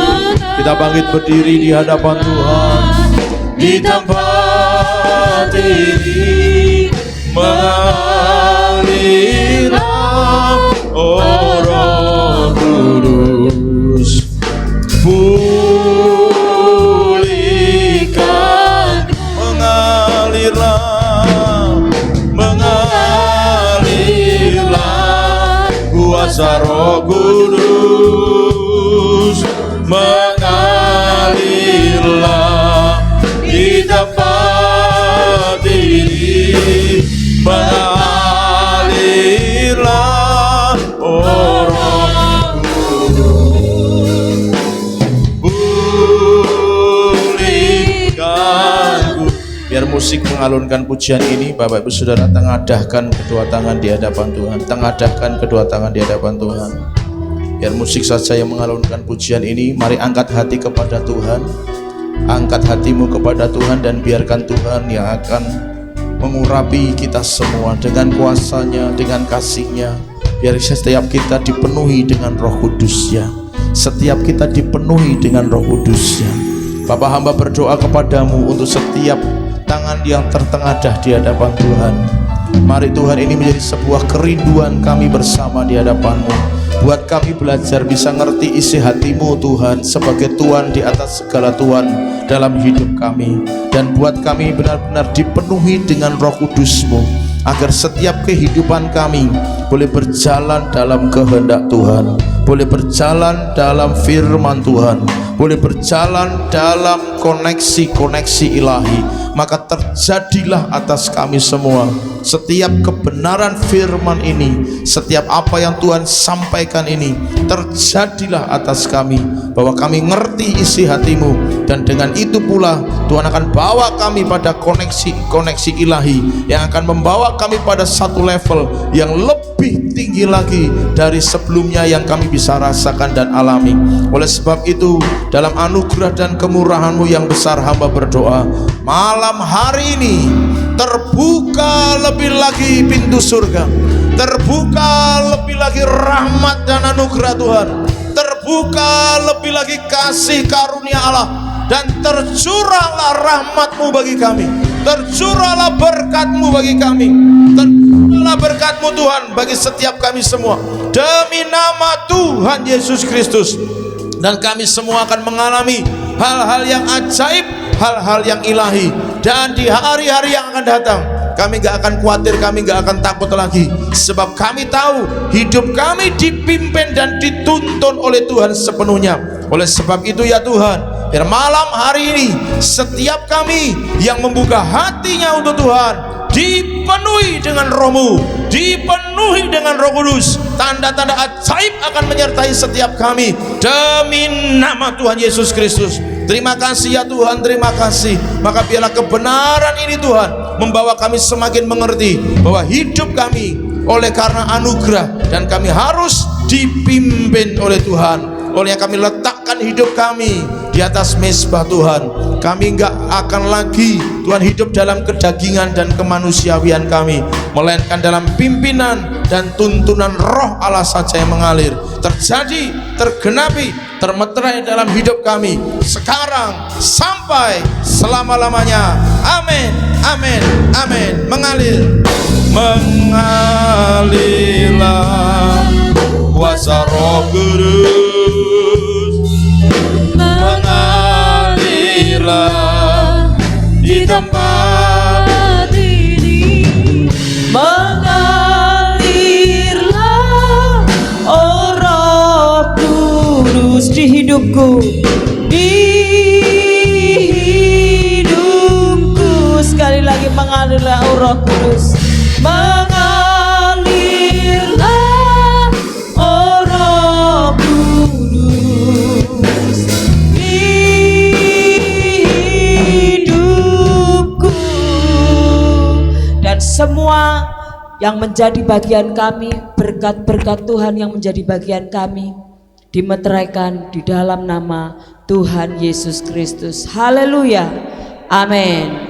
kita bangkit berdiri di hadapan Tuhan. Di tempat ini mengalirlah Roh Kudus. Pulihkan, mengalirlah kuasa Roh Kudus, mengalirlah di tempat ini, mengalirlah Roh. Biar musik mengalunkan pujian ini, Bapak Ibu Saudara, tengadahkan kedua tangan di hadapan Tuhan. Tengadahkan kedua tangan di hadapan Tuhan. Biar musik saja yang mengalunkan pujian ini. Mari angkat hati kepada Tuhan. Angkat hatimu kepada Tuhan dan biarkan Tuhan yang akan mengurapi kita semua dengan kuasa-Nya, dengan kasih-Nya. Biar setiap kita dipenuhi dengan Roh Kudus-Nya, setiap kita dipenuhi dengan Roh Kudus-Nya. Bapa, hamba berdoa kepadamu untuk setiap tangan yang tertengadah di hadapan Tuhan. Mari Tuhan, ini menjadi sebuah kerinduan kami bersama di hadapan-Mu. Buat kami belajar bisa ngerti isi hati-Mu Tuhan, sebagai Tuhan di atas segala Tuhan dalam hidup kami. Dan buat kami benar-benar dipenuhi dengan Roh Kudus-Mu, agar setiap kehidupan kami boleh berjalan dalam kehendak Tuhan, boleh berjalan dalam firman Tuhan, boleh berjalan dalam koneksi-koneksi ilahi. Maka terjadilah atas kami semua setiap kebenaran firman ini, setiap apa yang Tuhan sampaikan ini, terjadilah atas kami, bahwa kami ngerti isi hati-Mu. Dan dengan itu pula Tuhan akan bawa kami pada koneksi-koneksi ilahi, yang akan membawa kami pada satu level yang lebih tinggi lagi dari sebelumnya yang kami bisa rasakan dan alami. Oleh sebab itu, dalam anugerah dan kemurahan-Mu yang besar, hamba berdoa malam hari ini terbuka lebih lagi pintu surga, terbuka lebih lagi rahmat dan anugerah Tuhan, terbuka lebih lagi kasih karunia Allah, dan tercurahlah rahmat-Mu bagi kami, tercurahlah berkat-Mu bagi kami, tercurahlah berkat-Mu Tuhan bagi setiap kami semua, demi nama Tuhan Yesus Kristus. Dan kami semua akan mengalami hal-hal yang ajaib, hal-hal yang ilahi. Dan di hari-hari yang akan datang, kami gak akan khawatir, kami gak akan takut lagi, sebab kami tahu hidup kami dipimpin dan dituntun oleh Tuhan sepenuhnya. Oleh sebab itu ya Tuhan, biar malam hari ini setiap kami yang membuka hatinya untuk Tuhan dipenuhi dengan Roh-Mu, dipenuhi dengan Roh Kudus. Tanda-tanda ajaib akan menyertai setiap kami demi nama Tuhan Yesus Kristus. Terima kasih ya Tuhan, terima kasih. Maka biarlah kebenaran ini Tuhan membawa kami semakin mengerti bahwa hidup kami oleh karena anugerah, dan kami harus dipimpin oleh Tuhan. Oleh yang kami letakkan hidup kami di atas mezbah Tuhan, kami enggak akan lagi Tuhan hidup dalam kedagingan dan kemanusiawian kami, melainkan dalam pimpinan dan tuntunan Roh Allah saja yang mengalir, terjadi, tergenapi, termeterai dalam hidup kami sekarang sampai selama-lamanya. Amin, amin, amin. Mengalirlah kuasa Roh Kudus, mengalirlah di tempat ini, Mengalirlah oh Roh Kudus di hidupku, di hidupku. Sekali lagi, mengalirlah oh Roh Kudus, mengalirlah oh Roh Kudus di hidupku. Dan semua yang menjadi bagian kami, berkat-berkat Tuhan yang menjadi bagian kami, dimeteraikan di dalam nama Tuhan Yesus Kristus. Haleluya, amin.